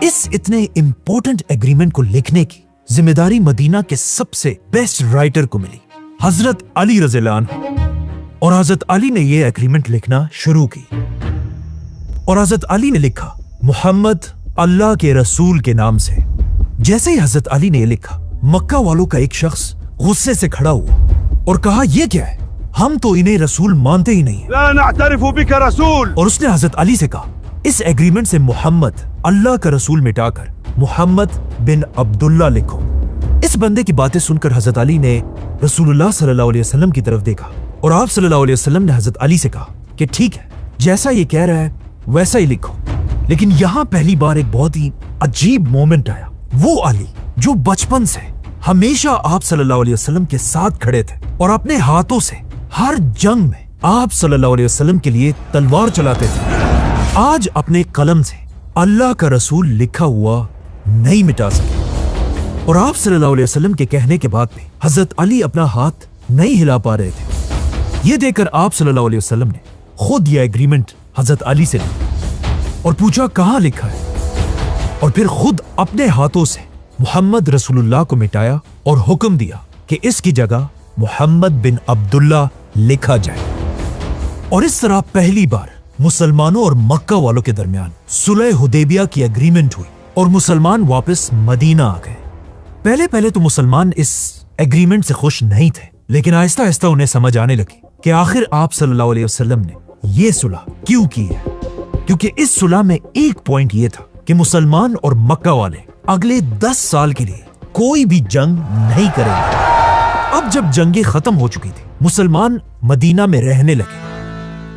इस इतने इंपॉर्टेंट एग्रीमेंट को लिखने की जिम्मेदारी मदीना के सबसे बेस्ट राइटर को मिली, हजरत अली रज़ियल्लाहु अन्हु। और हजरत अली ने यह एग्रीमेंट लिखना शुरू की, और हजरत अली ने लिखा, मोहम्मद अल्लाह के रसूल के नाम से। जैसे ही हजरत अली ने यह लिखा, मक्का वालों का एक शख्स गुस्से से खड़ा हुआ और कहा, यह क्या है, हम तो इन्हें रसूल मानते ही नहीं। ला नअतरिफु बिका रसूल। और उसने हजरत अली से कहा, इस एग्रीमेंट से मोहम्मद अल्लाह का रसूल मिटाकर मोहम्मद बिन अब्दुल्ला लिखो। इस बंदे की बातें सुनकर हजरत अली ने रसूलुल्लाह सल्लल्लाहु अलैहि वसल्लम की तरफ देखा, और आप सल्लल्लाहु अलैहि वसल्लम ने हजरत अली से कहा कि ठीक है, जैसा ये कह रहा है वैसा ही लिखो। लेकिन यहां पहली बार एक बहुत ही अजीब मोमेंट आया। वो अली जो बचपन से हमेशा आप सल्लल्लाहु अलैहि वसल्लम के साथ खड़े थे और अपने हाथों से हर जंग में आप सल्लल्लाहु अलैहि वसल्लम के लिए तलवार चलाते थे, आज अपने कलम से अल्लाह का रसूल लिखा हुआ नहीं मिटा सके। और आप सल्लल्लाहु अलैहि वसल्लम के कहने के बाद भी हजरत अली अपना हाथ नहीं हिला पा रहे थे। यह देखकर आप सल्लल्लाहु अलैहि वसल्लम ने खुद यह एग्रीमेंट हजरत अली से लिया और पूछा, कहां लिखा है? और फिर खुद अपने हाथों से मोहम्मद रसूलुल्लाह को मिटाया और हुक्म दिया कि इसकी जगह मोहम्मद बिन अब्दुल्ला लिखा जाए। और इस तरह पहली बार मुसलमानों और मक्का वालों के दरमियान सुलह हुदैबिया की एग्रीमेंट हुई और मुसलमान वापस मदीना आ गए। पहले पहले तो मुसलमान इस एग्रीमेंट से खुश नहीं थे, लेकिन आहिस्ता आहिस्ता उन्हें समझ आने लगी कि आखिर आप सल्लल्लाहु अलैहि वसल्लम ने यह सुलह क्यों की है। क्योंकि इस सुलह में एक पॉइंट यह था कि मुसलमान और मक्का वाले अगले 10 साल के लिए कोई भी जंग नहीं करेंगे। अब जब जंगें खत्म हो चुकी थी, मुसलमान मदीना में रहने लगे,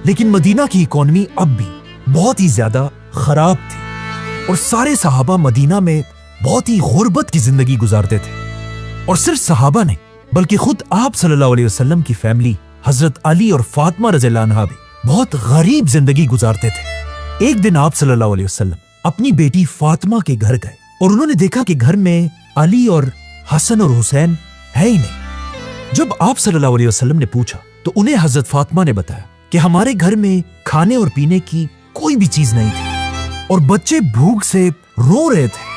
लेकिन मदीना की इकोनॉमी अब भी बहुत ही ज्यादा खराब थी और सारे सहाबा मदीना में बहुत ही गुर्बत की जिंदगी गुजारते थे। और सिर्फ सहाबा नहीं, बल्कि खुद आप सल्लल्लाहु अलैहि वसल्लम की फैमिली हजरत अली और फातिमा रज़ियल्लाहु अन्हा भी बहुत गरीब जिंदगी गुजारते थे। एक दिन आप सल्लल्लाहु अलैहि वसल्लम अपनी बेटी फातिमा के घर गए और उन्होंने देखा कि घर में अली और हसन और हुसैन है ही नहीं। जब आप सल्लल्लाहु अलैहि वसल्लम ने पूछा तो उन्हें हजरत फातिमा ने बताया कि हमारे घर में खाने और पीने की कोई भी चीज नहीं थी और बच्चे भूख से रो रहे थे।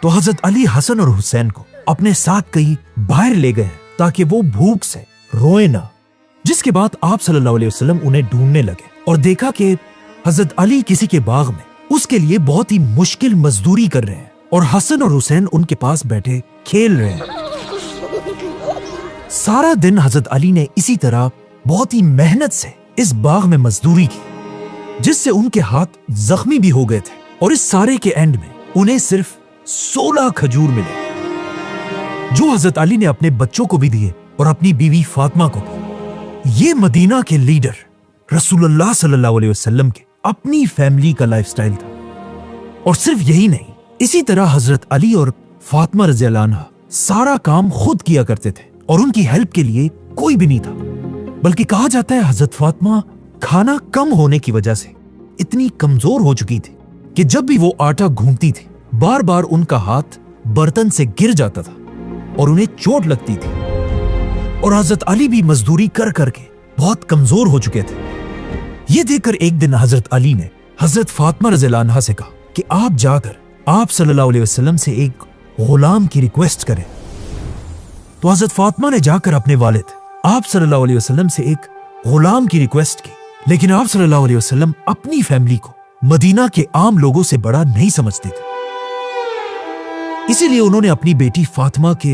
तो हजरत अली हसन और हुसैन को अपने साथ कहीं बाहर ले गए ताकि वो भूख से रोए ना। जिसके बाद आप सल्लल्लाहु अलैहि वसल्लम उन्हें ढूंढने लगे और देखा कि हजरत अली किसी के बाग में उसके लिए बहुत ही मुश्किल मजदूरी कर रहे हैं और हसन और हुसैन उनके पास बैठे खेल रहे हैं। सारा दिन हजरत अली ने इसी तरह बहुत ही मेहनत से इस बाग में मजदूरी की, जिससे उनके हाथ जख्मी भी हो गए थे। और इस सारे के एंड में उन्हें सिर्फ 16 खजूर मिले, जो हजरत अली ने अपने बच्चों को भी दिए और अपनी बीवी फातिमा को भी। ये मदीना के लीडर रसूलुल्लाह सल्लल्लाहु अलैहि वसल्लम के अपनी फैमिली का लाइफस्टाइल था। और सिर्फ यही नहीं, इसी तरह हजरत अली और फातिमा रज़ियल्लाहु अन्हा सारा काम खुद किया करते थे और उनकी हेल्प के लिए कोई भी नहीं था। बल्कि कहा जाता है हजरत फातिमा खाना कम होने की वजह से इतनी कमजोर हो चुकी थी कि जब भी वो आटा घूंटती थी बार बार उनका हाथ बर्तन से गिर जाता था और उन्हें चोट लगती थी। और हजरत अली भी मजदूरी कर करके बहुत कमजोर हो चुके थे। ये देखकर एक दिन हजरत अली ने हजरत फातिमा रज़ियल्लाहु अन्हा से कहा कि आप जाकर आप सल्लल्लाहु अलैहि वसल्लम से एक गुलाम की रिक्वेस्ट करें। तो हजरत फातिमा ने जाकर अपने वालिद आप सल्लल्लाहु अलैहि वसल्लम से एक गुलाम की रिक्वेस्ट की। लेकिन आप सल्लल्लाहु अलैहि वसल्लम अपनी फैमिली को मदीना के आम लोगों से बड़ा नहीं समझते थे। इसीलिए उन्होंने अपनी बेटी फातिमा के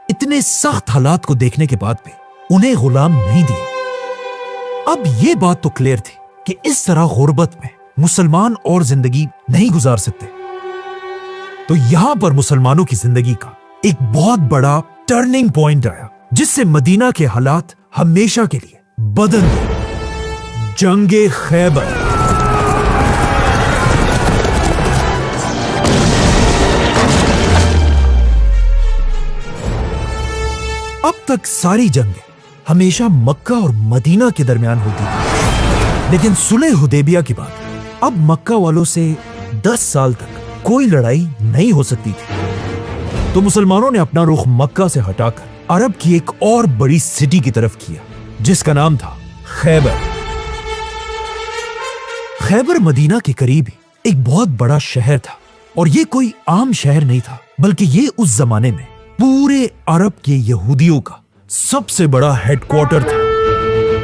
इतने सख्त हालात को देखने के बाद भी उन्हें गुलाम नहीं दिया। अब यह बात तो क्लियर थी कि इस तरह गुर्बत में मुसलमान और जिंदगी नहीं गुजार सकते। तो यहां पर मुसलमानों की जिंदगी का एक बहुत बड़ा टर्निंग पॉइंट आया, जिससे मदीना के हालात हमेशा के लिए बदल गए। जंगे खैबर। अब तक सारी जंगें हमेशा मक्का और मदीना के दरमियान होती थी, लेकिन सुलह हुदैबिया के बाद अब मक्का वालों से 10 साल तक कोई लड़ाई नहीं हो सकती थी। तो मुसलमानों ने अपना रुख मक्का से हटाकर अरब की एक और बड़ी सिटी की तरफ किया, जिसका नाम था खैबर। खैबर मदीना के करीब ही एक बहुत बड़ा शहर था। और यह कोई आम शहर नहीं था, बल्कि ये उस जमाने में पूरे अरब के यहूदियों का सबसे बड़ा हेडक्वार्टर था।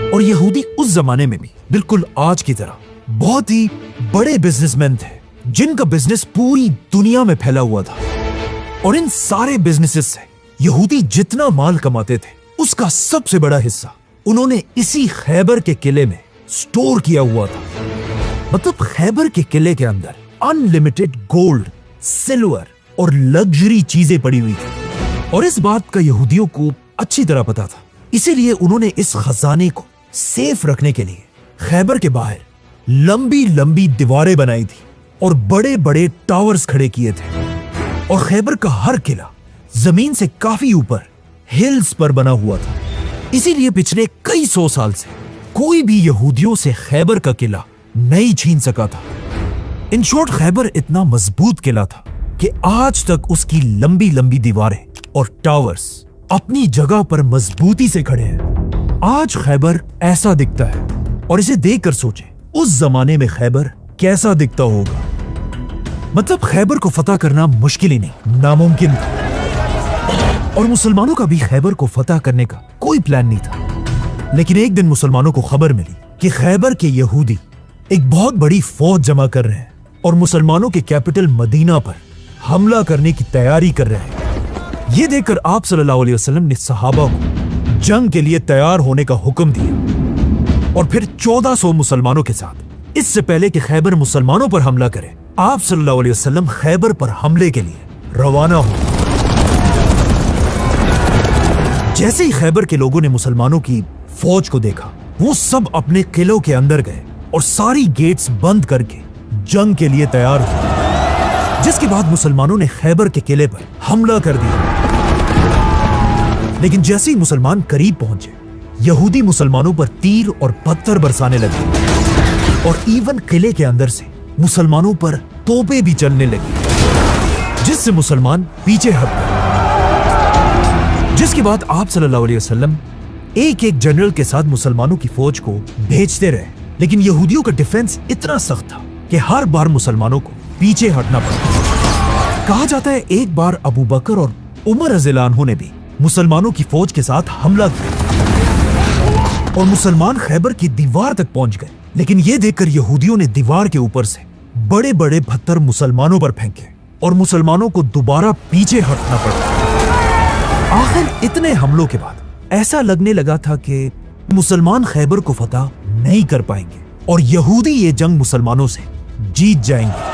और यहूदी उस जमाने में भी बिल्कुल आज की तरह बहुत ही बड़े बिजनेसमैन थे, जिनका बिजनेस पूरी दुनिया में फैला हुआ था। और इन सारे बिजनेसेस से यहूदी जितना माल कमाते थे, उसका सबसे बड़ा हिस्सा उन्होंने इसी खैबर के किले में स्टोर किया हुआ था। मतलब खैबर के किले के अंदर अनलिमिटेड गोल्ड, सिल्वर और लग्जरी चीजें पड़ी हुई थी। और इस बात का यहूदियों को अच्छी तरह पता था। इसीलिए उन्होंने इस खजाने को सेफ रखने के लिए खैबर के बाहर लंबी लंबी दीवारें बनाई थी और बड़े बड़े टावर्स खड़े किए थे। और खैबर का हर किला जमीन से काफी ऊपर हिल्स पर बना हुआ था। इसीलिए पिछले कई 100 साल से कोई भी यहूदियों से खैबर का किला नहीं छीन सका था। इन शॉर्ट खैबर इतना मजबूत किला था कि आज तक उसकी लंबी लंबी दीवारें और टावर्स अपनी जगह पर मजबूती से खड़े हैं। आज खैबर ऐसा दिखता है, और इसे देखकर सोचें उस जमाने में खैबर कैसा दिखता होगा। मतलब खैबर को फतह करना मुश्किल ही नहीं, नामुमकिन था। और मुसलमानों का भी खैबर को फतह करने का कोई प्लान नहीं था। लेकिन एक दिन मुसलमानों को खबर मिली कि खैबर के यहूदी एक बहुत बड़ी फौज जमा कर रहे हैं और मुसलमानों के कैपिटल मदीना पर हमला करने की तैयारी कर रहे हैं। यह देखकर आप सल्लल्लाहु अलैहि वसल्लम ने सहाबा को जंग के लिए तैयार होने का हुक्म दिया। और फिर 1400 मुसलमानों के साथ, इससे पहले कि खैबर मुसलमानों पर हमला करे, आप सल्लल्लाहु अलैहि वसल्लम खैबर पर हमले के लिए रवाना हो। जैसे ही खैबर के लोगों ने मुसलमानों की फौज को देखा, वो सब अपने किलों के अंदर गए और सारी गेट्स बंद करके जंग के लिए तैयार हुए। जिसके बाद मुसलमानों ने खैबर के किले पर हमला कर दिया। लेकिन जैसे ही मुसलमान करीब पहुंचे, यहूदी मुसलमानों पर तीर और पत्थर बरसाने लगे और इवन किले के अंदर से मुसलमानों पर तोपें भी चलने लगी, जिससे मुसलमान पीछे हट गए। जिसके बाद आप सल्लल्लाहु अलैहि वसल्लम एक एक जनरल के साथ मुसलमानों की फौज को भेजते रहे। लेकिन यहूदियों का डिफेंस इतना सख्त था कि हर बार मुसलमानों को पीछे हटना पड़ा। कहा जाता है एक बार अबू बकर और उमर रज़ियल्लाहु अन्हु ने भी मुसलमानों की फौज के साथ हमला किया और मुसलमान खैबर की दीवार तक पहुंच गए। लेकिन यह देखकर यहूदियों ने दीवार के ऊपर से बड़े बड़े पत्थर मुसलमानों पर फेंके और मुसलमानों को दोबारा पीछे हटना पड़ा। आखिर इतने हमलों के बाद ऐसा लगने लगा था कि मुसलमान खैबर को फतह नहीं कर पाएंगे और यहूदी ये जंग मुसलमानों से जीत जाएंगे।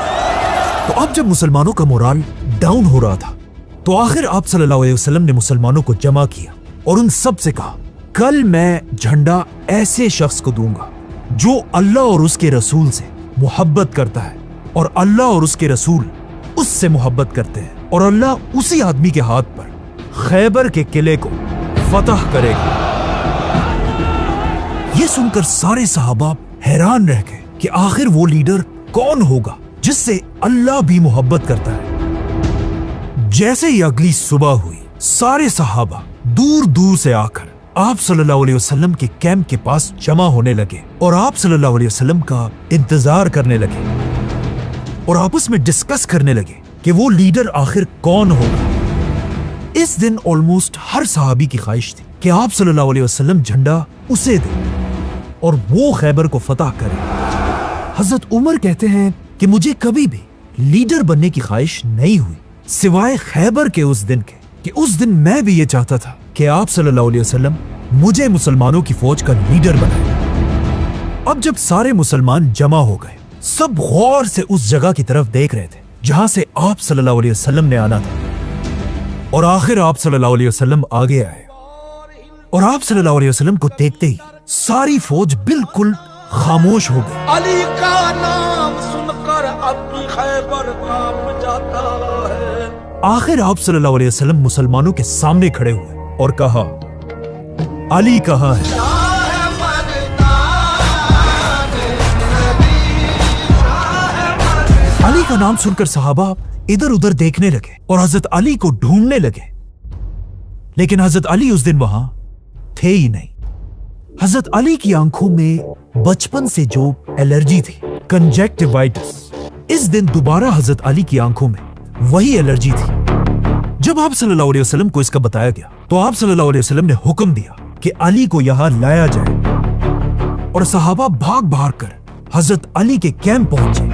तो अब जब मुसलमानों का मोराल डाउन हो रहा था, तो आखिर आप सल्लल्लाहु अलैहि वसल्लम ने मुसलमानों को जमा किया और उन सब से कहा, कल मैं झंडा ऐसे शख्स को दूंगा जो अल्लाह और उसके रसूल से मोहब्बत करता है और अल्लाह और उसके रसूल उससे मोहब्बत करते हैं, और अल्लाह उसी आदमी के हाथ पर खैबर के किले को फतह करेगा। यह सुनकर सारे सहाबा हैरान रह गए कि आखिर वो लीडर कौन होगा जिससे अल्लाह भी मोहब्बत करता है। जैसे ही अगली सुबह हुई, सारे सहाबा दूर दूर से आकर आप सल्लल्लाहु अलैहि वसल्लम के कैंप के पास जमा होने लगे और आप सल्लल्लाहु अलैहि वसल्लम का इंतजार करने लगे और आपस में डिस्कस करने लगे कि वो लीडर आखिर कौन होगा। इस दिन ऑलमोस्ट हर सहाबी की ख्वाहिश थी कि आप सल्लल्लाहु अलैहि वसल्लम झंडा उसे दे और वो खैबर को फतह करे। हजरत उमर कहते हैं कि मुझे कभी भी लीडर बनने की ख्वाहिश नहीं हुई सिवाय खैबर के उस दिन के, कि उस दिन मैं भी ये चाहता था कि आप सल्लल्लाहु अलैहि वसल्लम मुझे मुसलमानों की फौज का लीडर बनाए। अब जब सारे मुसलमान जमा हो गए, सब गौर से उस जगह की तरफ देख रहे थे जहां से आप सल्लल्लाहु अलैहि वसल्लम ने आना था। और आखिर आप सल्लल्लाहु अलैहि वसल्लम आगे आए और आप सल्लल्लाहु अलैहि वसल्लम को देखते ही सारी फौज बिल्कुल खामोश हो गई। अली का नाम सुनकर अब खैबर कांप जाता है। आखिर आप सल्लल्लाहु अलैहि वसल्लम मुसलमानों के सामने खड़े हुए और कहा, अली कहाँ है? अली का नाम सुनकर सहाबा इधर उधर देखने लगे और हजरत अली को ढूंढने लगे, लेकिन हजरत अली उस दिन वहां थे ही नहीं। हजरत अली की आंखों में बचपन से जो एलर्जी थी, कंजक्टिवाइटिस, इस दिन दोबारा हजरत अली की आंखों में वही एलर्जी थी। जब आप सल्लल्लाहु अलैहि वसल्लम को इसका बताया गया तो आप सल्लल्लाहु अलैहि वसल्लम ने हुक्म दिया कि अली को यहां लाया जाए और सहाबा भाग भाग कर हजरत अली के कैंप पहुंचे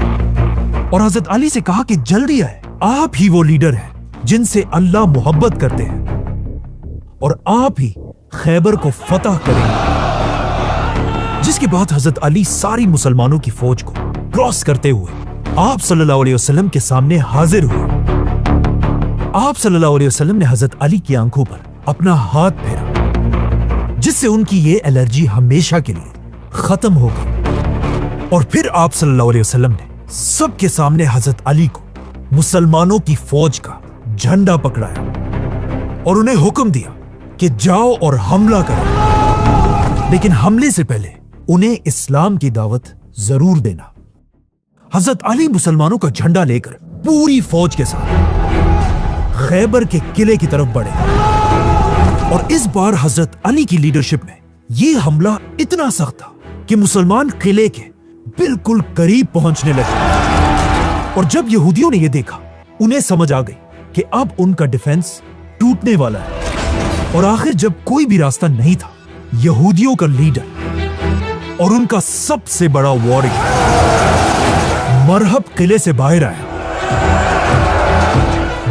और हजरत अली से कहा कि जल्दी आए, आप ही वो लीडर हैं जिनसे अल्लाह मोहब्बत करते हैं और आप ही खैबर को फतह करेंगे। जिसके बाद हजरत अली सारी मुसलमानों की फौज को क्रॉस करते हुए आप सल्लल्लाहु अलैहि वसल्लम के सामने हाजिर हुए। आप सल्लल्लाहु अलैहि वसल्लम ने हजरत अली की आंखों पर अपना हाथ फेरा, जिससे उनकी ये एलर्जी हमेशा के लिए खत्म हो गई। और फिर आप सल्लल्लाहु अलैहि वसल्लम ने सबके सामने हजरत अली को मुसलमानों की फौज का झंडा पकड़ाया और उन्हें हुक्म दिया कि जाओ और हमला करो, लेकिन हमले से पहले उन्हें इस्लाम की दावत जरूर देना। हजरत अली मुसलमानों का झंडा लेकर पूरी फौज के साथ खैबर के किले की तरफ बढ़े और इस बार हजरत अली की लीडरशिप में यह हमला इतना सख्त था कि मुसलमान किले के बिल्कुल करीब पहुंचने लगे। और जब यहूदियों ने यह देखा, उन्हें समझ आ गई कि अब उनका डिफेंस टूटने वाला है। और आखिर जब कोई भी रास्ता नहीं था, यहूदियों का लीडर और उनका सबसे बड़ा वॉरियर मरहब किले से बाहर आया।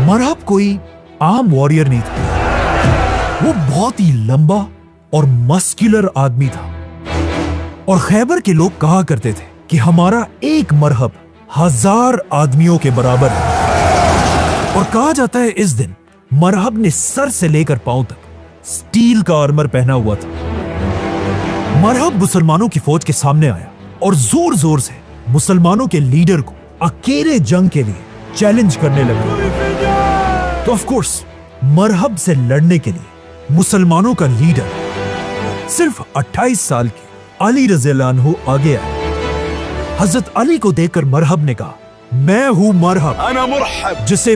मरहब कोई आम वॉरियर नहीं था, वो बहुत ही लंबा और मस्कुलर आदमी था और खैबर के लोग कहा करते थे कि हमारा एक मरहब 1000 आदमियों के बराबर है। और कहा जाता है इस दिन मरहब ने सर से लेकर पांव तक स्टील का आर्मर पहना हुआ था। मरहब मुसलमानों की फौज के सामने आया और जोर जोर से मुसलमानों के लीडर को अकेले जंग के लिए चैलेंज करने लगे। तो ऑफ कोर्स मरहब से लड़ने के लिए मुसलमानों का लीडर सिर्फ 28 साल के अली रज़ियल्लाहु अन्हु आगे आए। हजरत अली को देखकर मरहब ने कहा, मैं हूं मरहब, जिसे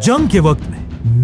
जंग के वक्त में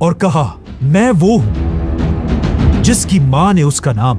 और कहा, मैं वो हूं जिसकी मां ने उसका नाम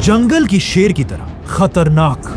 जंगल की शेर की तरह खतरनाक,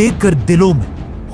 देखकर दिलों में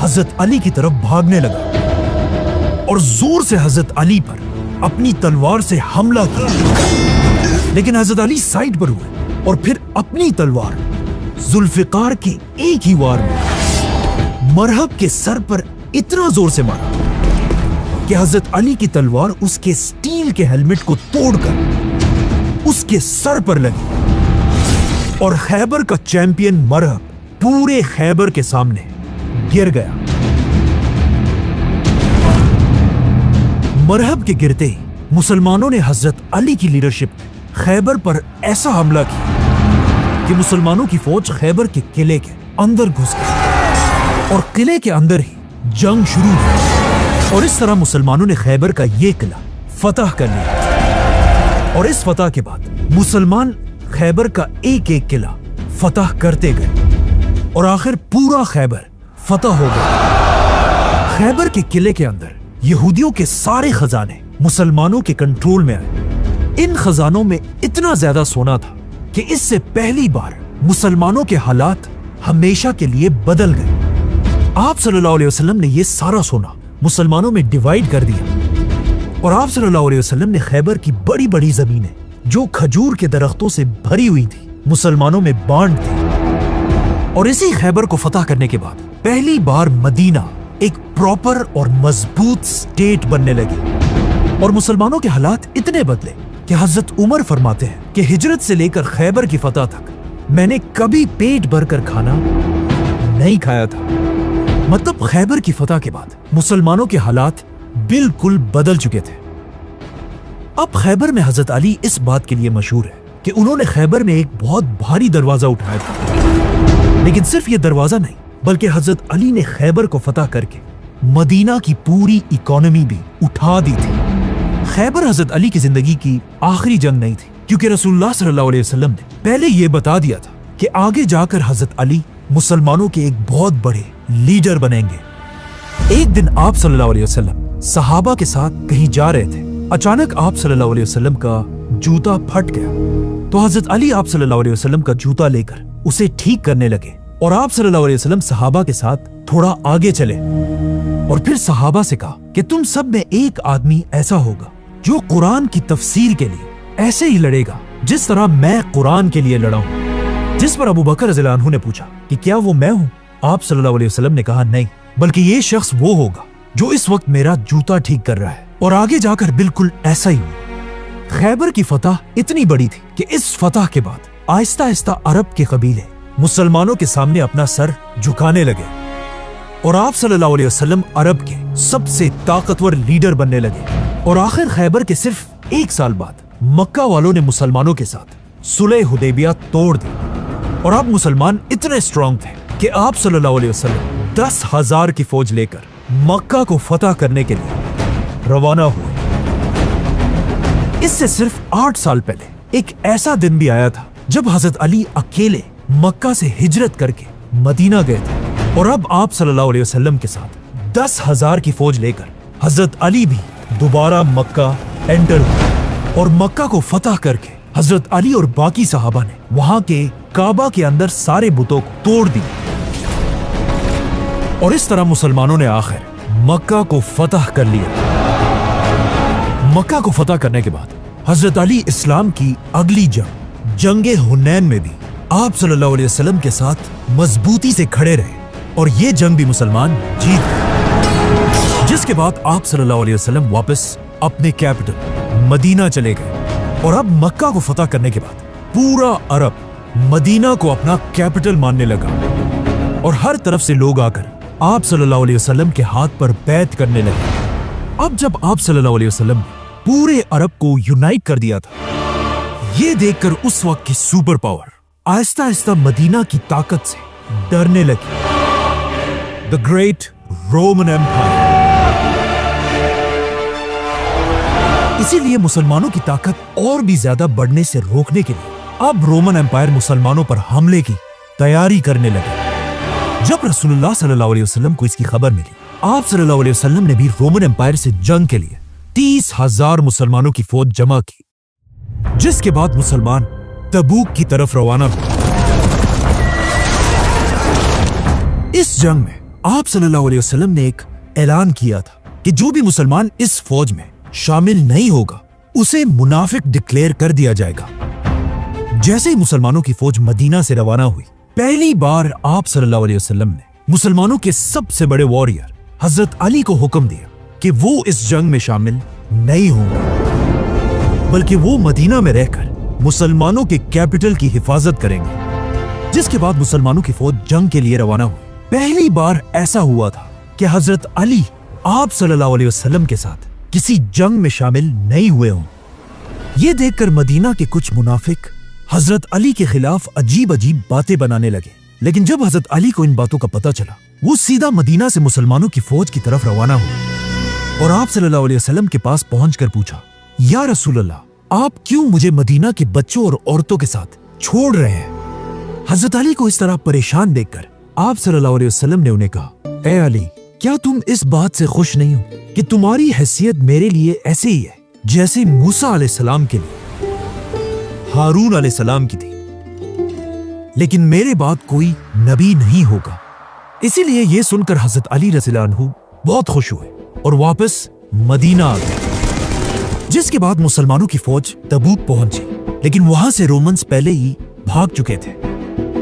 हजरत अली की तरफ भागने लगा और जोर से हजरत अली पर अपनी तलवार से हमला किया, लेकिन हजरत अली साइड पर हुए और फिर अपनी तल्वार जुल्फिकार के एक ही वार में मरहब के सर पर इतना जोर से मारा कि हजरत अली की तलवार उसके स्टील के हेलमेट को तोड़कर उसके सर पर लगी और खैबर का चैंपियन मरहब पूरे खैबर के सामने गिर गया। मरहब के गिरते ही मुसलमानों ने हजरत अली की लीडरशिप में खैबर पर ऐसा हमला किया कि मुसलमानों की फौज खैबर के किले के अंदर घुस गई और किले के अंदर ही जंग शुरू हुई और इस तरह मुसलमानों ने खैबर का ये किला फतह कर लिया। और इस फतह के बाद मुसलमान खैबर का एक एक किला फतह करते गए और आखिर पूरा खैबर फतह हो गया। खैबर के किले के अंदर यहूदियों के सारे खजाने मुसलमानों के कंट्रोल में आए। इन खजानों में इतना ज्यादा सोना था कि इससे पहली बार मुसलमानों के हालात हमेशा के लिए बदल गए। आप सल्लल्लाहु अलैहि वसल्लम ने यह सारा सोना मुसलमानों में डिवाइड कर दिया और आप सल्लल्लाहु अलैहि वसल्लम ने खैबर की बड़ी बड़ी जमीनें जो खजूर के दरख्तों से भरी हुई थी मुसलमानों में बांट दी। और इसी खैबर को फतह करने के बाद पहली बार मदीना एक प्रॉपर और मजबूत स्टेट बनने लगी और मुसलमानों के हालात इतने बदले कि हजरत उमर फरमाते हैं कि हिजरत से लेकर खैबर की फतह तक मैंने कभी पेट भरकर खाना नहीं खाया था। मतलब खैबर की फतह के बाद मुसलमानों के हालात बिल्कुल बदल चुके थे। अब खैबर में हजरत अली इस बात के लिए मशहूर है कि उन्होंने खैबर में एक बहुत भारी दरवाजा उठाया था। लेकिन सिर्फ ये दरवाजा नहीं बल्कि हजरत अली ने खैबर को फतह करके मदीना की पूरी इकोनॉमी भी उठा दी थी। खैबर हजरत अली की जिंदगी की आखिरी जंग नहीं थी क्योंकि रसूलुल्लाह सल्लल्लाहु अलैहि वसल्लम ने पहले यह बता दिया था कि आगे जाकर हजरत अली मुसलमानों के एक बहुत बड़े लीडर बनेंगे। एक दिन आप सल्लल्लाहु अलैहि वसल्लम सहाबा के साथ कहीं जा रहे थे। अचानक आप सल्लल्लाहु अलैहि वसल्लम का जूता फट गया तो हजरत अली आप सल्लल्लाहु अलैहि वसल्लम का जूता लेकर उसे ठीक करने लगे और आप सल्लल्लाहु अलैहि वसल्लम सहाबा के साथ थोड़ा आगे चले और फिर सहाबा से कहा कि तुम सब में एक आदमी ऐसा होगा जो कुरान की तफसीर के लिए ऐसे ही लड़ेगा जिस तरह मैं कुरान के लिए लड़ा हूं। जिस पर अबू बकर रज़ियल्लाहु अन्हु ने पूछा कि क्या वो मैं हूं? आप सल्लल्लाहु अलैहि वसल्लम ने कहा नहीं, बल्कि ये शख्स वो होगा जो इस वक्त मेरा जूता ठीक कर रहा है और आगे जाकर बिल्कुल ऐसा ही हुआ। खैबर की फतह इतनी बड़ी थी कि इस फतह के बाद आहिस्ता आहिस्ता अरब के कबीले मुसलमानों के सामने अपना सर झुकाने लगे और आप सल्लल्लाहु अलैहि वसल्लम अरब के सबसे ताकतवर लीडर बनने लगे। और आखिर खैबर के सिर्फ एक साल बाद मक्का वालों ने मुसलमानों के साथ सुलह हुदैबिया तोड़ दी और अब मुसलमान इतने स्ट्रांग थे कि आप सल्लल्लाहु अलैहि वसल्लम 10,000 की फौज लेकर मक्का को फतह करने के लिए रवाना हुए। इससे सिर्फ 8 साल पहले एक ऐसा दिन भी आया था जब हजरत अली अकेले मक्का से हिजरत करके मदीना गए थे और अब आप सल्लल्लाहु अलैहि वसल्लम के साथ 10,000 की फौज लेकर हजरत अली भी दोबारा मक्का एंटर हुए और मक्का को फतह करके हजरत अली और बाकी सहाबा ने वहां के काबा के अंदर सारे बुतों को तोड़ दिया और इस तरह मुसलमानों ने आखिर मक्का को फतह कर लिया। मक्का को फतह करने के बाद हजरत अली इस्लाम की अगली जंगे हुनैन में भी आप सल्लल्लाहु अलैहि वसल्लम के साथ मजबूती से खड़े रहे और ये जंग भी मुसलमान जीत गए। जिसके बाद आप सल्लल्लाहु अलैहि वसल्लम वापस अपने कैपिटल मदीना चले गए और अब मक्का को फतह करने के बाद पूरा अरब मदीना को अपना कैपिटल मानने लगा और हर तरफ से लोग आकर आप सल्लल्लाहु अलैहि वसल्लम के हाथ पर बैत करने लगे। अब जब आप सल्लल्लाहु अलैहि वसल्लम ने पूरे अरब को यूनाइट कर दिया था, ये देखकर उस वक्त की super power Aahista Aahista Medina की ताकत से डरने लगी। The great Roman empire. इसीलिए मुसलमानों की ताकत और भी ज्यादा बढ़ने से रोकने के लिए अब रोमन एम्पायर मुसलमानों पर हमले की तैयारी करने लगे। जब रसूलुल्लाह सल्लल्लाहु अलैहि वसल्लम को इसकी खबर मिली, आप सल्लल्लाहु अलैहि वसल्लम ने भी रोमन एम्पायर से जंग के लिए 30,000 मुसलमानों की फौज जमा की, जिसके बाद मुसलमान तबूक की तरफ रवाना हुए। इस जंग में आप सल्लल्लाहु अलैहि वसल्लम ने एक ऐलान किया था कि जो भी मुसलमान इस फौज में शामिल नहीं होगा उसे मुनाफिक डिक्लेयर कर दिया जाएगा। जैसे ही मुसलमानों की फौज मदीना से रवाना हुई, पहली बार आप सल्लल्लाहु अलैहि वसल्लम ने मुसलमानों के सबसे बड़े वॉरियर हजरत अली को हुक्म दिया कि वो इस जंग में शामिल नहीं होंगे, बल्कि वो मदीना में रहकर मुसलमानों के कैपिटल की हिफाजत करेंगे। जिसके बाद मुसलमानों की फौज जंग के लिए रवाना हुई। पहली बार ऐसा हुआ था कि हजरत अली आप सल्लल्लाहु अलैहि वसल्लम के साथ किसी जंग में शामिल नहीं हुए हों। ये देखकर मदीना के कुछ मुनाफिक हजरत अली के खिलाफ अजीब अजीब बातें बनाने लगे। लेकिन जब हजरत अली को इन बातों का पता चला, वो सीधा मदीना से मुसलमानों की फौज की तरफ रवाना हुए और आप सल्लल्लाहु अलैहि वसल्लम के पास पहुंचकर पूछा, या रसूल अल्लाह, आप क्यों मुझे मदीना के बच्चों और औरतों के साथ छोड़ रहे हैं? हजरत अली को इस तरह परेशान देखकर आप सल्लल्लाहु अलैहि वसल्लम ने उन्हें कहा, ए अली, क्या तुम इस बात से खुश नहीं हो कि तुम्हारी हैसियत मेरे लिए ऐसे ही है जैसे मूसा अलैहिस्सलाम के लिए हारून अलैहिस्सलाम की थी, लेकिन मेरे बाद कोई नबी नहीं होगा। इसीलिए यह सुनकर हजरत अली रज़ियल्लाहु अन्हु बहुत खुश हुए और वापस मदीना आ गए। जिसके बाद मुसलमानों की फौज तबूक पहुंची, लेकिन वहां से रोमन्स पहले ही भाग चुके थे,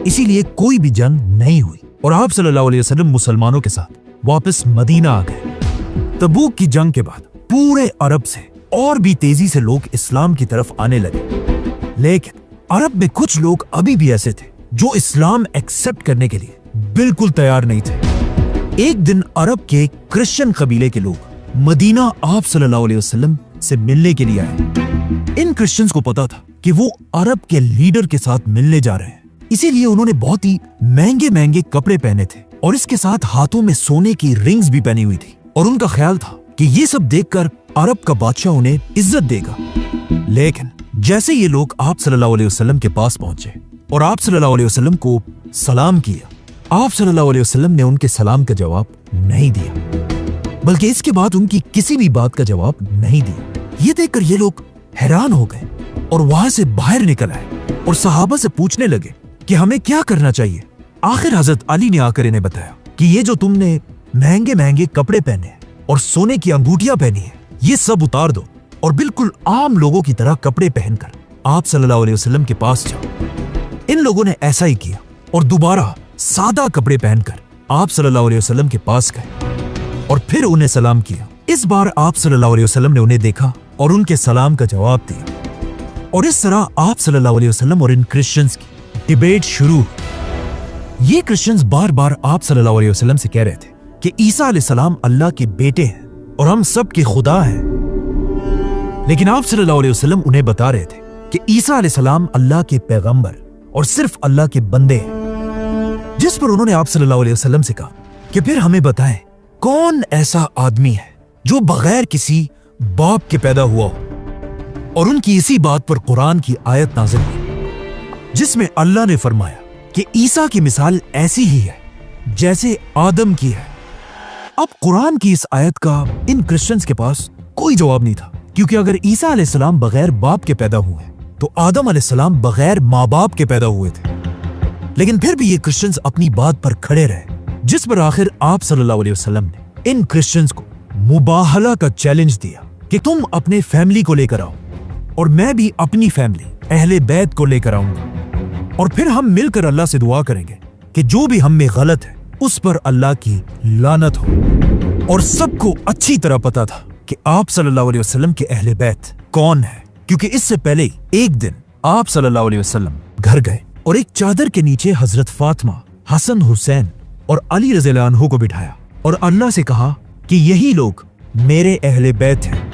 इसीलिए कोई भी जंग नहीं हुई और आप सल्लल्लाहु अलैहि वसल्लम मुसलमानों के साथ वापस मदीना आ गए। तबूक की जंग के बाद पूरे अरब से और भी तेजी से लोग इस्लाम की तरफ आने लगे, लेकिन अरब में कुछ लोग अभी भी ऐसे थे जो इस्लाम एक्सेप्ट करने के लिए बिल्कुल तैयार नहीं थे। एक दिन अरब के क्रिश्चियन कबीले के लोग मदीना आप सल्लल्लाहु अलैहि वसल्लम से मिलने के लिए आए। इन क्रिश्चियंस को पता था कि वो अरब के लीडर के साथ मिलने जा रहे हैं, इसीलिए उन्होंने बहुत ही महंगे महंगे कपड़े पहने थे और इसके साथ हाथों में सोने की रिंग्स भी पहनी हुई थी और उनका ख्याल था कि ये सब देखकर अरब का बादशाह उन्हें इज्जत देगा। लेकिन जैसे ये लोग आप सल्लल्लाहु अलैहि वसल्लम के पास पहुंचे और आप सल्लल्लाहु अलैहि वसल्लम को सलाम किया, आप सल्लल्लाहु अलैहि वसल्लम ने उनके सलाम का जवाब नहीं दिया, बल्कि इसके बाद उनकी किसी भी बात का जवाब नहीं दिया। ये देखकर ये लोग हैरान हो गए और वहां से बाहर निकल आए और सहाबा से पूछने लगे कि हमें क्या करना चाहिए। आखिर हजरत अली ने आकर इन्हें बताया कि ये जो तुमने महंगे महंगे कपड़े पहने हैं और सोने की अंगूठियां पहनी है, ये सब उतार दो और बिल्कुल आम लोगों की तरह कपड़े पहनकर आप सल्लल्लाहु अलैहि वसल्लम के पास जाओ। इन लोगों ने ऐसा ही किया और दोबारा सादा कपड़े पहनकर आप सल्लल्लाहु अलैहि वसल्लम के पास गए और फिर उन्हें सलाम किया। इस बार आप सल्लल्लाहु अलैहि वसल्लम ने उन्हें देखा और उनके सलाम का जवाब दिया और इस तरह आप सल्लल्लाहु अलैहि वसल्लम और इन क्रिश्चियंस की डिबेट शुरू हुई। ये क्रिश्चियंस बार बार आप सल्लल्लाहु अलैहि वसल्लम से कह रहे थे कि ईसा अलैहिस्सलाम अल्लाह के बेटे हैं और हम सब के खुदा हैं, लेकिन आप सल्लल्लाहु अलैहि वसल्लम उन्हें बता रहे थे कि ईसा अलैहिस्सलाम अल्लाह के पैगंबर और सिर्फ अल्लाह के बंदे हैं। जिस पर उन्होंने आप सल्लल्लाहु अलैहि वसल्लम से कहा कि फिर हमें बताएं कौन ऐसा आदमी है जो बगैर किसी बाप के पैदा हुआ हो। और उनकी इसी बात पर कुरान की आयत नाज़िल हुई जिसमें अल्लाह ने फरमाया कि ईसा की मिसाल ऐसी ही है जैसे आदम की है। अब कुरान की इस आयत का इन क्रिश्चियंस के पास कोई जवाब नहीं था, क्योंकि अगर ईसा अलैहिस्सलाम बगैर बाप के पैदा हुए तो आदम अलैहिस्सलाम बगैर माँ बाप के पैदा हुए थे। लेकिन फिर भी ये क्रिश्चियंस अपनी बात पर खड़े रहे, जिस पर आखिर आप सल्लल्लाहु अलैहि वसल्लम ने इन क्रिश्चियंस को मुबाहला का चैलेंज दिया कि तुम अपने फैमिली को लेकर आओ और मैं भी अपनी फैमिली अहले बैत को लेकर आऊंगा और फिर हम मिलकर अल्लाह से दुआ करेंगे कि जो भी हम में गलत है उस पर अल्लाह की लानत हो। और सबको अच्छी तरह पता था कि आप सल्लल्लाहु अलैहि वसल्लम के अहले बैत कौन है, क्योंकि इससे पहले एक दिन आप सल्लल्लाहु अलैहि वसल्लम घर गए और एक चादर के नीचे हजरत फातिमा, हसन, हुसैन और अली रज़ियल्लाहु अन्हु को बिठाया और अल्लाह से कहा कि यही लोग मेरे अहले बैत हैं।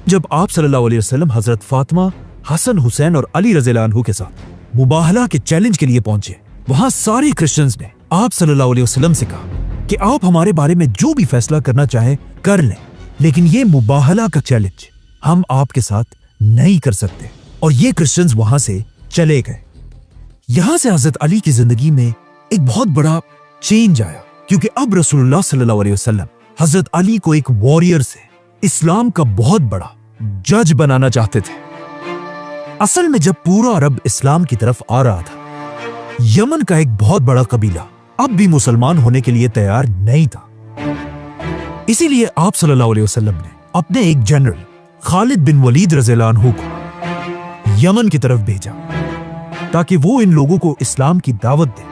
जब आप सल्लल्लाहु अलैहि वसल्लम हजरत फातिमा, हसन, हुसैन और अली रज़ियल्लाहु अन्हु के साथ मुबाहला के चैलेंज के लिए पहुंचे, वहां सारे क्रिश्चियंस ने आप सल्लल्लाहु अलैहि वसल्लम से कहा कि आप हमारे बारे में जो भी फैसला करना चाहें कर लें, लेकिन ये मुबाहला का चैलेंज हम आपके साथ नहीं कर सकते। और ये क्रिश्चियंस वहां से चले गए। यहां से हजरत अली की जिंदगी में एक बहुत बड़ा चेंज आया, क्योंकि अब रसूलुल्लाह सल्लल्लाहु अलैहि वसल्लम हजरत अली को एक वॉरियर से इस्लाम का बहुत बड़ा जज बनाना चाहते थे। असल में जब पूरा अरब इस्लाम की तरफ आ रहा था, यमन का एक बहुत बड़ा कबीला अब भी मुसलमान होने के लिए तैयार नहीं था। इसीलिए आप सल्लल्लाहु अलैहि वसल्लम ने अपने एक जनरल खालिद बिन वलीद रज़ियल्लाहु अन्हु को यमन की तरफ भेजा ताकि वो इन लोगों को इस्लाम की दावत दे।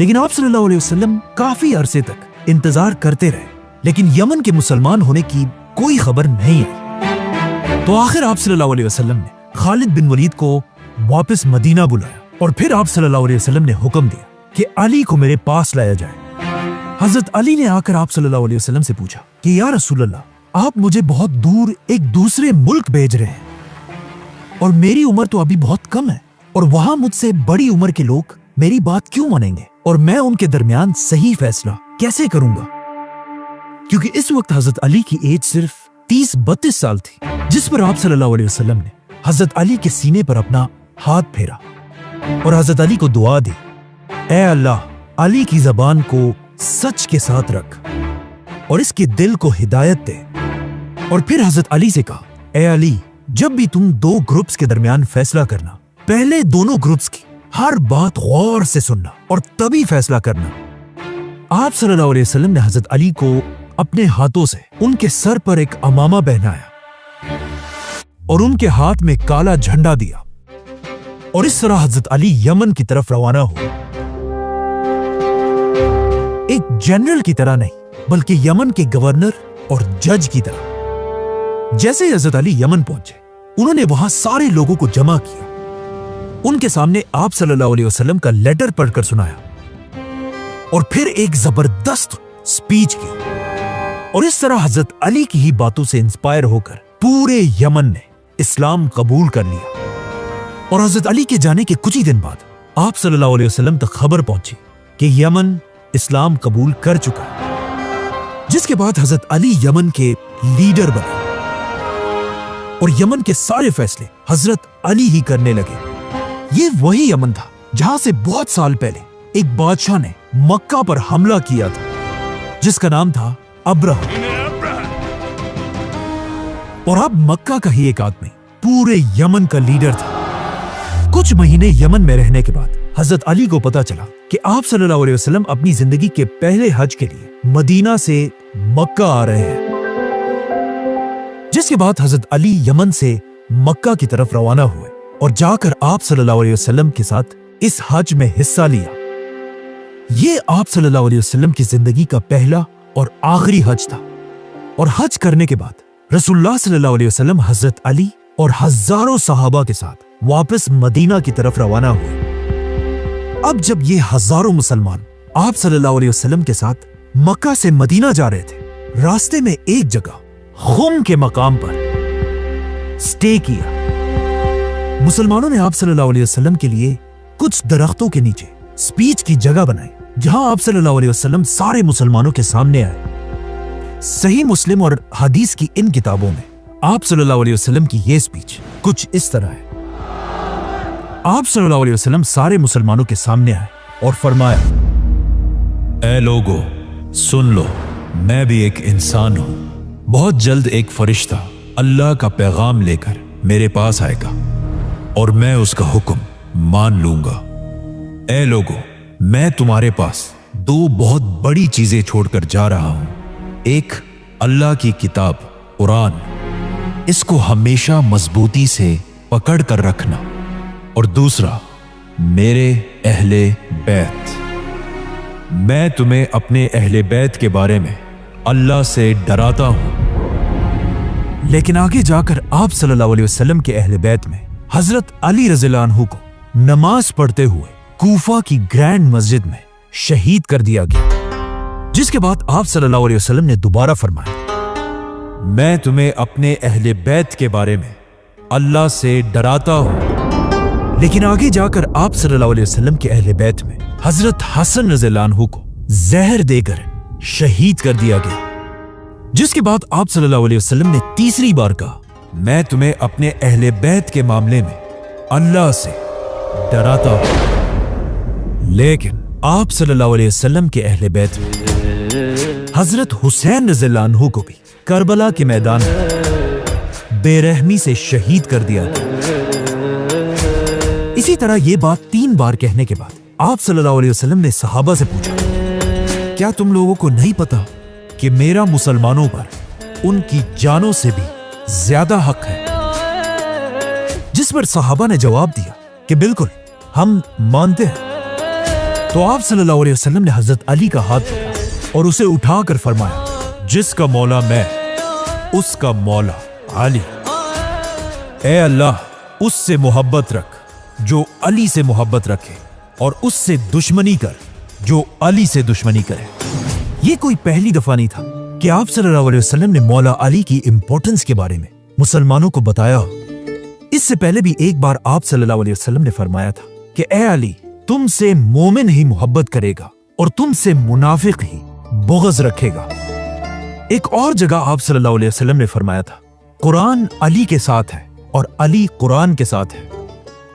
लेकिन आप सल्लल्लाहु अलैहि वसल्लम काफी अरसे तक इंतजार करते रहे, लेकिन यमन के मुसलमान होने की कोई खबर नहीं आई। तो आखिर आप सल्लल्लाहु अलैहि वसल्लम ने खालिद बिन वलीद को वापस मदीना बुलाया और फिर आप सल्लल्लाहु अलैहि वसल्लम ने हुक्म दिया कि अली को मेरे पास लाया जाए। हजरत अली ने आकर आप सल्लल्लाहु अलैहि वसल्लम से पूछा कि या रसूल अल्लाह, आप मुझे बहुत दूर एक दूसरे मुल्क भेज रहे हैं और मेरी उम्र तो अभी बहुत कम है, और वहां मुझसे बड़ी उम्र के लोग मेरी बात क्यों मानेंगे, और मैं उनके दरमियान सही फैसला कैसे करूंगा? क्योंकि इस वक्त हजरत अली की एज सिर्फ 30-32 साल थी। जिस पर आप सल्लल्लाहु अलैहि वसल्लम ने हजरत अली के सीने पर अपना हाथ फेरा और हजरत अली को दुआ दी, ऐ अल्लाह, अली की जबान को सच के साथ रख और इसके दिल को हिदायत दे। और फिर हजरत अली से कहा, ऐ अली, जब भी तुम दो ग्रुप्स के दरमियान फैसला करना, पहले दोनों ग्रुप्स की हर बात गौर से सुनना और तभी फैसला करना। आप सल्लल्लाहु अलैहि वसल्लम ने हजरत अली को अपने हाथों से उनके सर पर एक अमामा पहनाया और उनके हाथ में काला झंडा दिया, और इस तरह हजरत अली यमन की तरफ रवाना हुए। एक जनरल की तरह नहीं, बल्कि यमन के गवर्नर और जज की तरह। जैसे ही हजरत अली यमन पहुंचे, उन्होंने वहां सारे लोगों को जमा किया, उनके सामने आप सल्लल्लाहु अलैहि वसल्लम का लेटर पढ़कर सुनाया और फिर एक जबरदस्त स्पीच की। और इस तरह हजरत अली की ही बातों से इंस्पायर होकर पूरे यमन ने इस्लाम कबूल कर लिया। और हजरत अली के जाने के कुछ ही दिन बाद आप सल्लल्लाहु अलैहि वसल्लम तक खबर पहुंची कि यमन इस्लाम कबूल कर चुका है, जिसके बाद हजरत अली यमन के लीडर बने और यमन के सारे फैसले हजरत अली ही करने लगे। ये वही यमन था जहां से बहुत साल पहले एक बादशाह ने मक्का पर हमला किया था, जिसका नाम था अब्रहा। और अब मक्का का ही एक आदमी पूरे यमन का लीडर था। कुछ महीने यमन में रहने के बाद हजरत अली को पता चला कि आप सल्लल्लाहु अलैहि वसल्लम अपनी जिंदगी के पहले हज के लिए मदीना से मक्का आ रहे हैं, जिसके बाद हजरत अली यमन से मक्का की तरफ रवाना हुए और जाकर आप सल्लल्लाहु अलैहि वसल्लम के साथ इस हज में हिस्सा लिया। ये आप सल्लल्लाहु अलैहि वसल्लम की जिंदगी का पहला और आखिरी हज था। और हज करने के बाद रसूलुल्लाह सल्लल्लाहु अलैहि वसल्लम हजरत अली और हजारों सहाबा के साथ वापस मदीना की तरफ रवाना हुए। अब जब ये हजारों मुसलमान आप सल्लल्लाहु अलैहि वसल्लम के साथ मक्का से मदीना जा रहे थे, रास्ते में एक जगह खुम के मकाम पर स्टे किया। मुसलमानों ने आप सल्लल्लाहु अलैहि वसल्लम के लिए कुछ दरख्तों के नीचे स्पीच की जगह बनाई, जहां आप सल्लल्लाहु अलैहि वसल्लम सारे मुसलमानों के सामने आए। सही मुस्लिम और हदीस की इन किताबों में आप सल्लल्लाहु अलैहि वसल्लम की यह स्पीच कुछ इस तरह है। आप सल्लल्लाहु अलैहि वसल्लम सारे मुसलमानों के सामने आए और फरमाया, ऐ लोगो, सुन लो, मैं भी एक इंसान हूं। बहुत जल्द एक फरिश्ता अल्लाह का पैगाम लेकर मेरे पास आएगा और मैं उसका हुक्म मान लूंगा। ऐ लोगो, मैं तुम्हारे पास दो बहुत बड़ी चीजें छोड़कर जा रहा हूं। एक, अल्लाह की किताब कुरान, इसको हमेशा मजबूती से पकड़ कर रखना, और दूसरा, मेरे अहले बैत। मैं तुम्हें अपने अहले बैत के बारे में अल्लाह से डराता हूं। लेकिन आगे जाकर आप सल्लल्लाहु अलैहि वसल्लम के अहले बैत में हजरत अली रज़ियल्लाहु अन्हु को नमाज पढ़ते हुए कूफा की ग्रैंड मस्जिद में शहीद कर दिया गया। जिसके बाद आप सल्लल्लाहु अलैहि वसल्लम ने दोबारा फरमाया, मैं तुम्हें अपने अहले बैत के बारे में अल्लाह से डराता हूं। लेकिन आगे जाकर आप सल्लल्लाहु अलैहि वसल्लम के अहले बैत में हजरत हसन रज़ियल्लाहु अन्हु को जहर देकर शहीद कर दिया गया। जिसके बाद आप सल्लल्लाहु अलैहि वसल्लम ने तीसरी बार कहा, मैं तुम्हें अपने अहले बैत के मामले में अल्लाह से डराता हूं। लेकिन आप सल्लल्लाहु अलैहि वसल्लम के अहले बैत में हजरत हुसैन रज़ियल्लाहु अन्हु को भी करबला के मैदान में बेरहमी से शहीद कर दिया गया। इसी तरह ये बात 3 बार कहने के बाद आप सल्लल्लाहु अलैहि वसल्लम ने सहाबा से पूछा, क्या तुम लोगों को नहीं पता कि मेरा मुसलमानों पर उनकी जानों से भी ज्यादा हक है? जिस पर सहाबा ने जवाब दिया कि बिल्कुल, हम मानते हैं। तो आप सल्लल्लाहु अलैहि वसल्लम ने हजरत अली का हाथ पकड़ा और उसे उठाकर फरमाया, जिसका मौला मैं, उसका मौला अली। ए अल्लाह, उससे मोहब्बत रख जो अली से मोहब्बत रखे, और उससे दुश्मनी कर जो अली से दुश्मनी करे। ये कोई पहली दफा नहीं था कि आप सल्लल्लाहु अलैहि वसल्लम ने मौला अली की इंपॉर्टेंस के बारे में मुसलमानों को बताया। इससे पहले भी एक बार आप सल्लल्लाहु अलैहि वसल्लम ने फरमाया था कि ए अली, तुमसे मोमिन ही मोहब्बत करेगा और तुमसे मुनाफिक ही बुग़्ज़ रखेगा। एक और जगह आप सल्लल्लाहु अलैहि वसल्लम ने फरमाया था, कुरान अली के साथ है और अली कुरान के साथ है।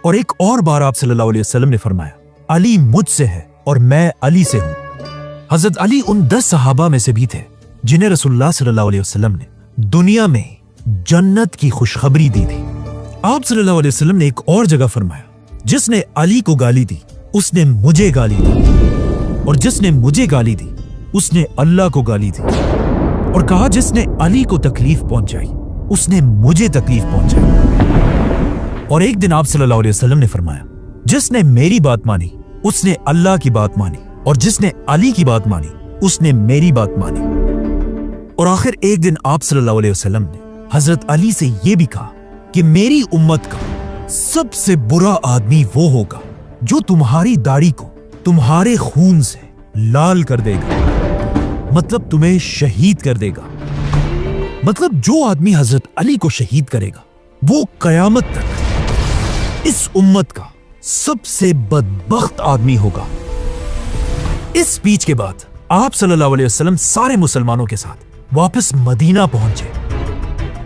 और एक और बार आप सल्लल्लाहु अलैहि वसल्लम ने फरमाया, अली मुझसे है और मैं अली से हूं। हजरत अली उन 10 सहाबा में से भी थे जिन्हें रसूलुल्लाह सल्लल्लाहु अलैहि वसल्लम ने दुनिया में जन्नत की खुशखबरी दी थी। आप सल्लल्लाहु अलैहि वसल्लम ने एक और जगह फरमाया, जिसने अली को गाली दी उसने मुझे गाली दी, और जिसने मुझे गाली दी उसने अल्लाह को गाली दी। और कहा, जिसने अली को तकलीफ पहुंचाई उसने मुझे तकलीफ पहुंचाई। और एक दिन आप सल्लल्लाहु अलैहि वसल्लम ने फरमाया, जिसने मेरी बात मानी उसने अल्लाह की बात मानी, और जिसने अली की बात मानी उसने मेरी बात मानी। और आखिर एक दिन आप सल्लल्लाहु अलैहि वसल्लम ने हजरत अली से यह भी कहा कि मेरी उम्मत का सबसे बुरा आदमी वो होगा जो तुम्हारी दाढ़ी को तुम्हारे खून से लाल कर देगा, मतलब तुम्हें शहीद कर देगा। मतलब जो आदमी हजरत अली को शहीद करेगा वो कयामत तक इस उम्मत का सबसे बदबख्त आदमी होगा। इस स्पीच के बाद आप सल्लल्लाहु अलैहि वसल्लम सारे मुसलमानों के साथ वापस मदीना पहुंचे,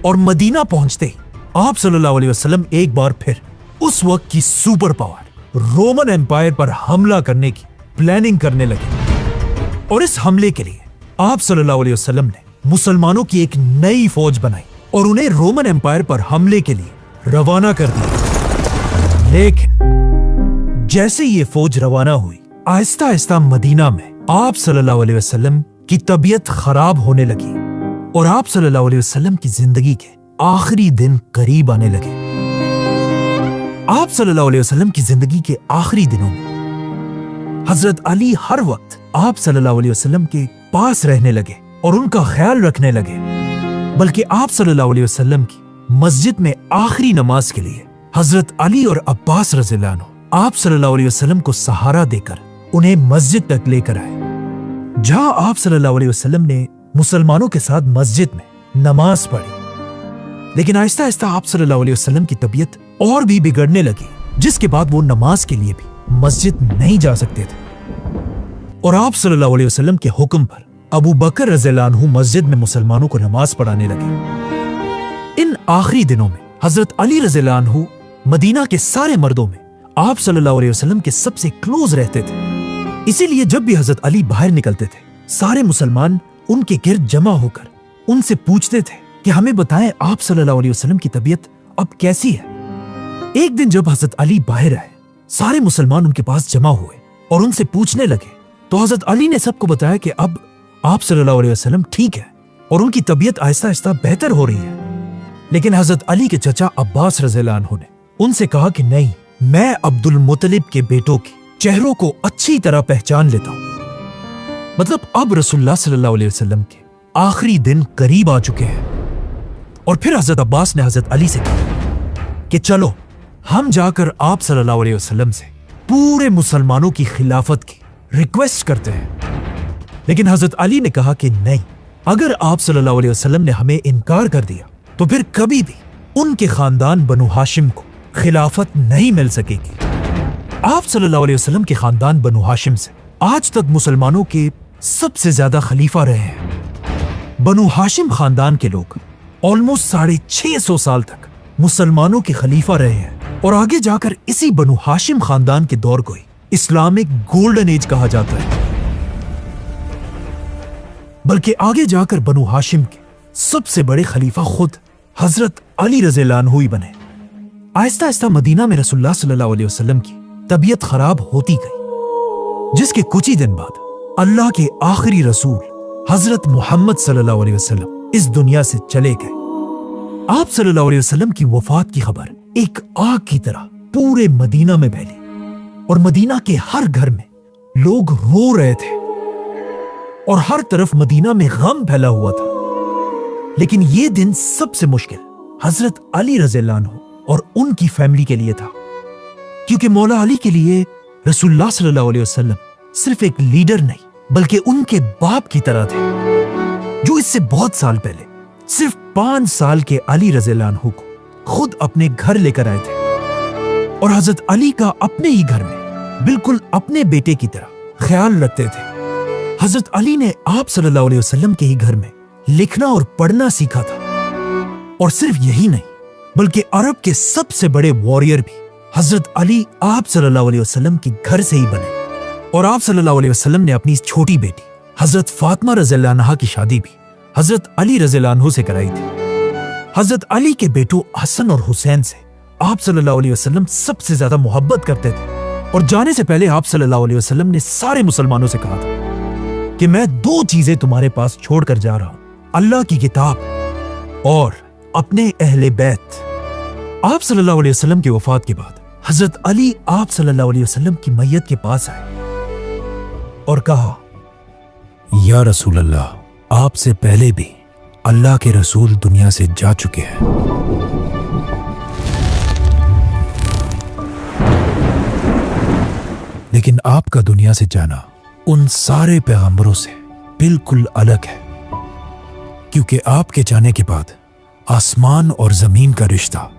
और मदीना पहुंचते ही आप सल्लल्लाहु अलैहि वसल्लम एक बार फिर उस वक्त की सुपर पावर रोमन एम्पायर पर हमला करने की प्लानिंग करने लगे। और इस हमले के लिए आप सल्लल्लाहु अलैहि वसल्लम ने मुसलमानों की एक नई फौज बनाई और उन्हें रोमन एम्पायर पर हमले के लिए रवाना कर दिया। लेकिन जैसे ये फौज रवाना हुई, आहिस्ता आहिस्ता मदीना में आप सल्लल्लाहु अलैहि वसल्लम की तबीयत खराब होने लगी और आप सल्लल्लाहु अलैहि वसल्लम की जिंदगी के आखिरी दिन करीब आने लगे। आप सल्लल्लाहु अलैहि वसल्लम की जिंदगी के आखिरी दिनों में हजरत अली हर वक्त आप सल्लल्लाहु अलैहि वसल्लम के पास रहने लगे और उनका ख्याल रखने लगे। बल्कि आप सल्लल्लाहु अलैहि वसल्लम की मस्जिद में आखिरी नमाज के लिए हजरत अली और अब्बास रज़ियल्लाहु अन्हु आप सल्लल्लाहु अलैहि वसल्लम को सहारा देकर उन्हें मस्जिद तक लेकर आए, जहां आप सल्लल्लाहु अलैहि वसल्लम ने मुसलमानों के साथ मस्जिद में नमाज पढ़ी। लेकिन आहिस्ता आहिस्ता आप सल्लल्लाहु अलैहि वसल्लम की तबीयत और भी बिगड़ने लगी, जिसके बाद वो नमाज के लिए भी मस्जिद नहीं जा सकते थे। और आप सल्लल्लाहु अलैहि वसल्लम के हुक्म पर अबू बकर रज़ियल्लाहु अन्हु मस्जिद में मुसलमानों को नमाज पढ़ाने लगे। इन आखिरी दिनों में हजरत अली रज़ियल्लाहु अन्हु मदीना के सारे मर्दों में आप सल्लल्लाहु अलैहि वसल्लम के सबसे क्लोज रहते थे। इसीलिए जब भी हजरत अली बाहर निकलते थे, सारे मुसलमान उनके गिर्द जमा होकर उनसे पूछते थे कि हमें बताएं आप सल्लल्लाहु अलैहि वसल्लम की तबीयत अब कैसी है। एक दिन जब हजरत अली बाहर आए, सारे मुसलमान उनके पास जमा हुए और उनसे पूछने लगे, तो हजरत अली ने सबको बताया कि अब आप सल्लल्लाहु अलैहि वसल्लम ठीक है और उनकी तबीयत आहिस्ता आहिस्ता बेहतर हो रही है। लेकिन हजरत अली के चचा अब्बास रज़ियल्लाहु अन्हु ने उनसे कहा कि नहीं, मैं अब्दुल मुत्तलिब के बेटों के चेहरों को अच्छी तरह पहचान लेता हूं। मतलब अब रसूलुल्लाह सल्लल्लाहु अलैहि वसल्लम के आखिरी दिन करीब आ चुके हैं। और फिर हजरत अब्बास ने हजरत अली से कहा कि चलो हम जाकर आप सल्लल्लाहु अलैहि वसल्लम से पूरे मुसलमानों की खिलाफत की रिक्वेस्ट करते हैं। लेकिन हजरत अली ने कहा कि नहीं, अगर आप सल्लल्लाहु अलैहि वसल्लम ने हमें इनकार कर दिया तो फिर कभी भी उनके खानदान बनु हाशिम को खिलाफत नहीं मिल सकेगी। आप सल्लल्लाहु अलैहि वसल्लम के खानदान बनु हाशिम से आज तक मुसलमानों के सबसे ज्यादा खलीफा रहे हैं। बनु हाशिम खानदान के लोग ऑलमोस्ट 650 साल तक मुसलमानों के खलीफा रहे हैं और आगे जाकर इसी बनु हाशिम खानदान के दौर को ही इस्लामिक गोल्डन एज कहा जाता है। बल्कि आगे जाकर बनु हाशिम के सबसे बड़े खलीफा खुद हजरत अली रज़ियल्लाहु अन्हु ही बने। आहिस्ता आहिस्ता मदीना में रसूलुल्लाह सल्लल्लाहु अलैहि वसल्लम की तबीयत खराब होती गई, जिसके कुछ ही दिन बाद अल्लाह के आखिरी रसूल हजरत मोहम्मद सल्लल्लाहु अलैहि वसल्लम इस दुनिया से चले गए। आप सल्लल्लाहु अलैहि वसल्लम की वफात की खबर एक आग की तरह पूरे मदीना में फैली और मदीना के हर घर में लोग रो रहे थे और हर तरफ मदीना में गम फैला हुआ था। लेकिन यह दिन सबसे मुश्किल हजरत अली रज़ियल्लाहु अन्हु और उनकी फैमिली के लिए था, क्योंकि मौला अली के लिए रसूलुल्लाह सल्लल्लाहु अलैहि वसल्लम सिर्फ एक लीडर नहीं बल्कि उनके बाप की तरह थे, जो इससे बहुत साल पहले सिर्फ 5 साल के अली रज़ियल्लाहु अन्हु को खुद अपने घर लेकर आए थे और हजरत अली का अपने ही घर में बिल्कुल अपने बेटे की तरह ख्याल रखते थे। हजरत अली ने आप सल्लल्लाहु अलैहि वसल्लम के ही घर में लिखना और पढ़ना सीखा था, और सिर्फ यही नहीं बल्कि अरब के सबसे बड़े वॉरियर भी हजरत अली आप सल्लल्लाहु अलैहि वसल्लम के घर से ही बने। और आप सल्लल्लाहु अलैहि वसल्लम ने अपनी छोटी बेटी हजरत फातिमा रज़ियल्लाहु अन्हा की शादी भी हजरत अली रज़ियल्लाहु अन्हु से कराई थी। हजरत अली के बेटों हसन और हुसैन से आप सल्लल्लाहु अलैहि वसल्लम सबसे ज्यादा मोहब्बत करते थे, और जाने से पहले आप सल्लल्लाहु अलैहि वसल्लम ने सारे मुसलमानों से कहा था कि मैं 2 चीजें तुम्हारे पास छोड़कर जा रहा हूं, अल्लाह की किताब और अपने अहले बैत। आप सल्लल्लाहु अलैहि वसल्लम की वफात के बाद हजरत अली आप सल्लल्लाहु अलैहि वसल्लम की मैयत के पास आए और कहा, या रसूल अल्लाह, आपसे पहले भी अल्लाह के रसूल दुनिया से जा चुके हैं, लेकिन आपका दुनिया से जाना उन सारे पैगंबरों से बिल्कुल अलग है, क्योंकि आपके जाने के बाद आसमान और जमीन का रिश्ता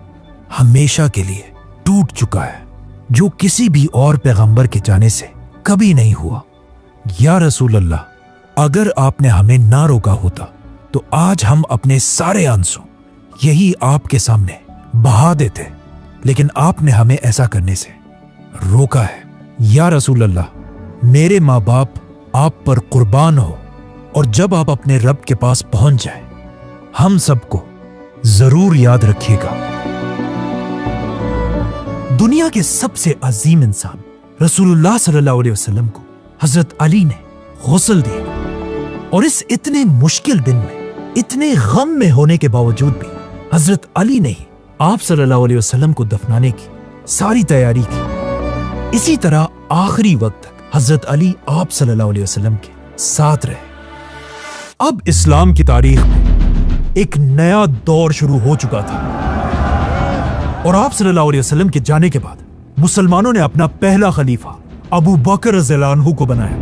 हमेशा के लिए टूट चुका है, जो किसी भी और पैगंबर के जाने से कभी नहीं हुआ। या रसूल अल्लाह, अगर आपने हमें ना रोका होता तो आज हम अपने सारे आंसू यही आपके सामने बहा देते, लेकिन आपने हमें ऐसा करने से रोका है। या रसूल अल्लाह, मेरे माँ बाप आप पर कुर्बान हो, और जब आप अपने रब के पास पहुंच जाए हम सबको जरूर याद रखिएगा। दुनिया के सबसे अजीम इंसान रसूलुल्लाह सल्लल्लाहु अलैहि वसल्लम को हजरत अली ने गुस्ल दिया, और इस इतने मुश्किल दिन में इतने गम में होने के बावजूद भी हजरत अली ने ही आप सल्लल्लाहु अलैहि वसल्लम को दफनाने की सारी तैयारी की। इसी तरह आखिरी वक्त तक हजरत अली आप सल्लल्लाहु अलैहि वसल्लम के साथ रहे। अब इस्लाम की तारीख में एक नया दौर शुरू हो चुका था, और आप सल्लल्लाहु अलैहि वसल्लम के जाने के बाद मुसलमानों ने अपना पहला खलीफा अबू बकर रज़ियल्लाहु अन्हु को बनाया,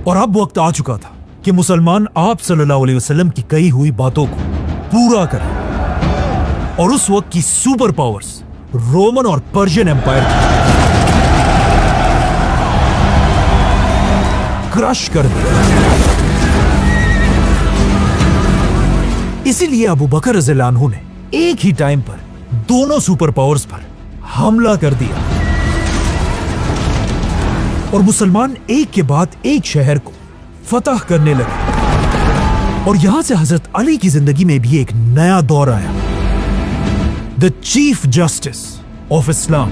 और अब वक्त आ चुका था कि मुसलमान आप सल्लल्लाहु अलैहि वसल्लम की कही हुई बातों को पूरा करें, और उस वक्त की सुपर पावर्स रोमन और पर्शियन एम्पायर क्रश कर दिया। इसीलिए अबू बकर रज़ियल्लाहु अन्हु ने एक ही टाइम पर दोनों सुपर पावर्स पर हमला कर दिया, और मुसलमान एक के बाद एक शहर को फतह करने लगे। और यहां से हजरत अली की जिंदगी में भी एक नया दौर आया, the chief justice of Islam.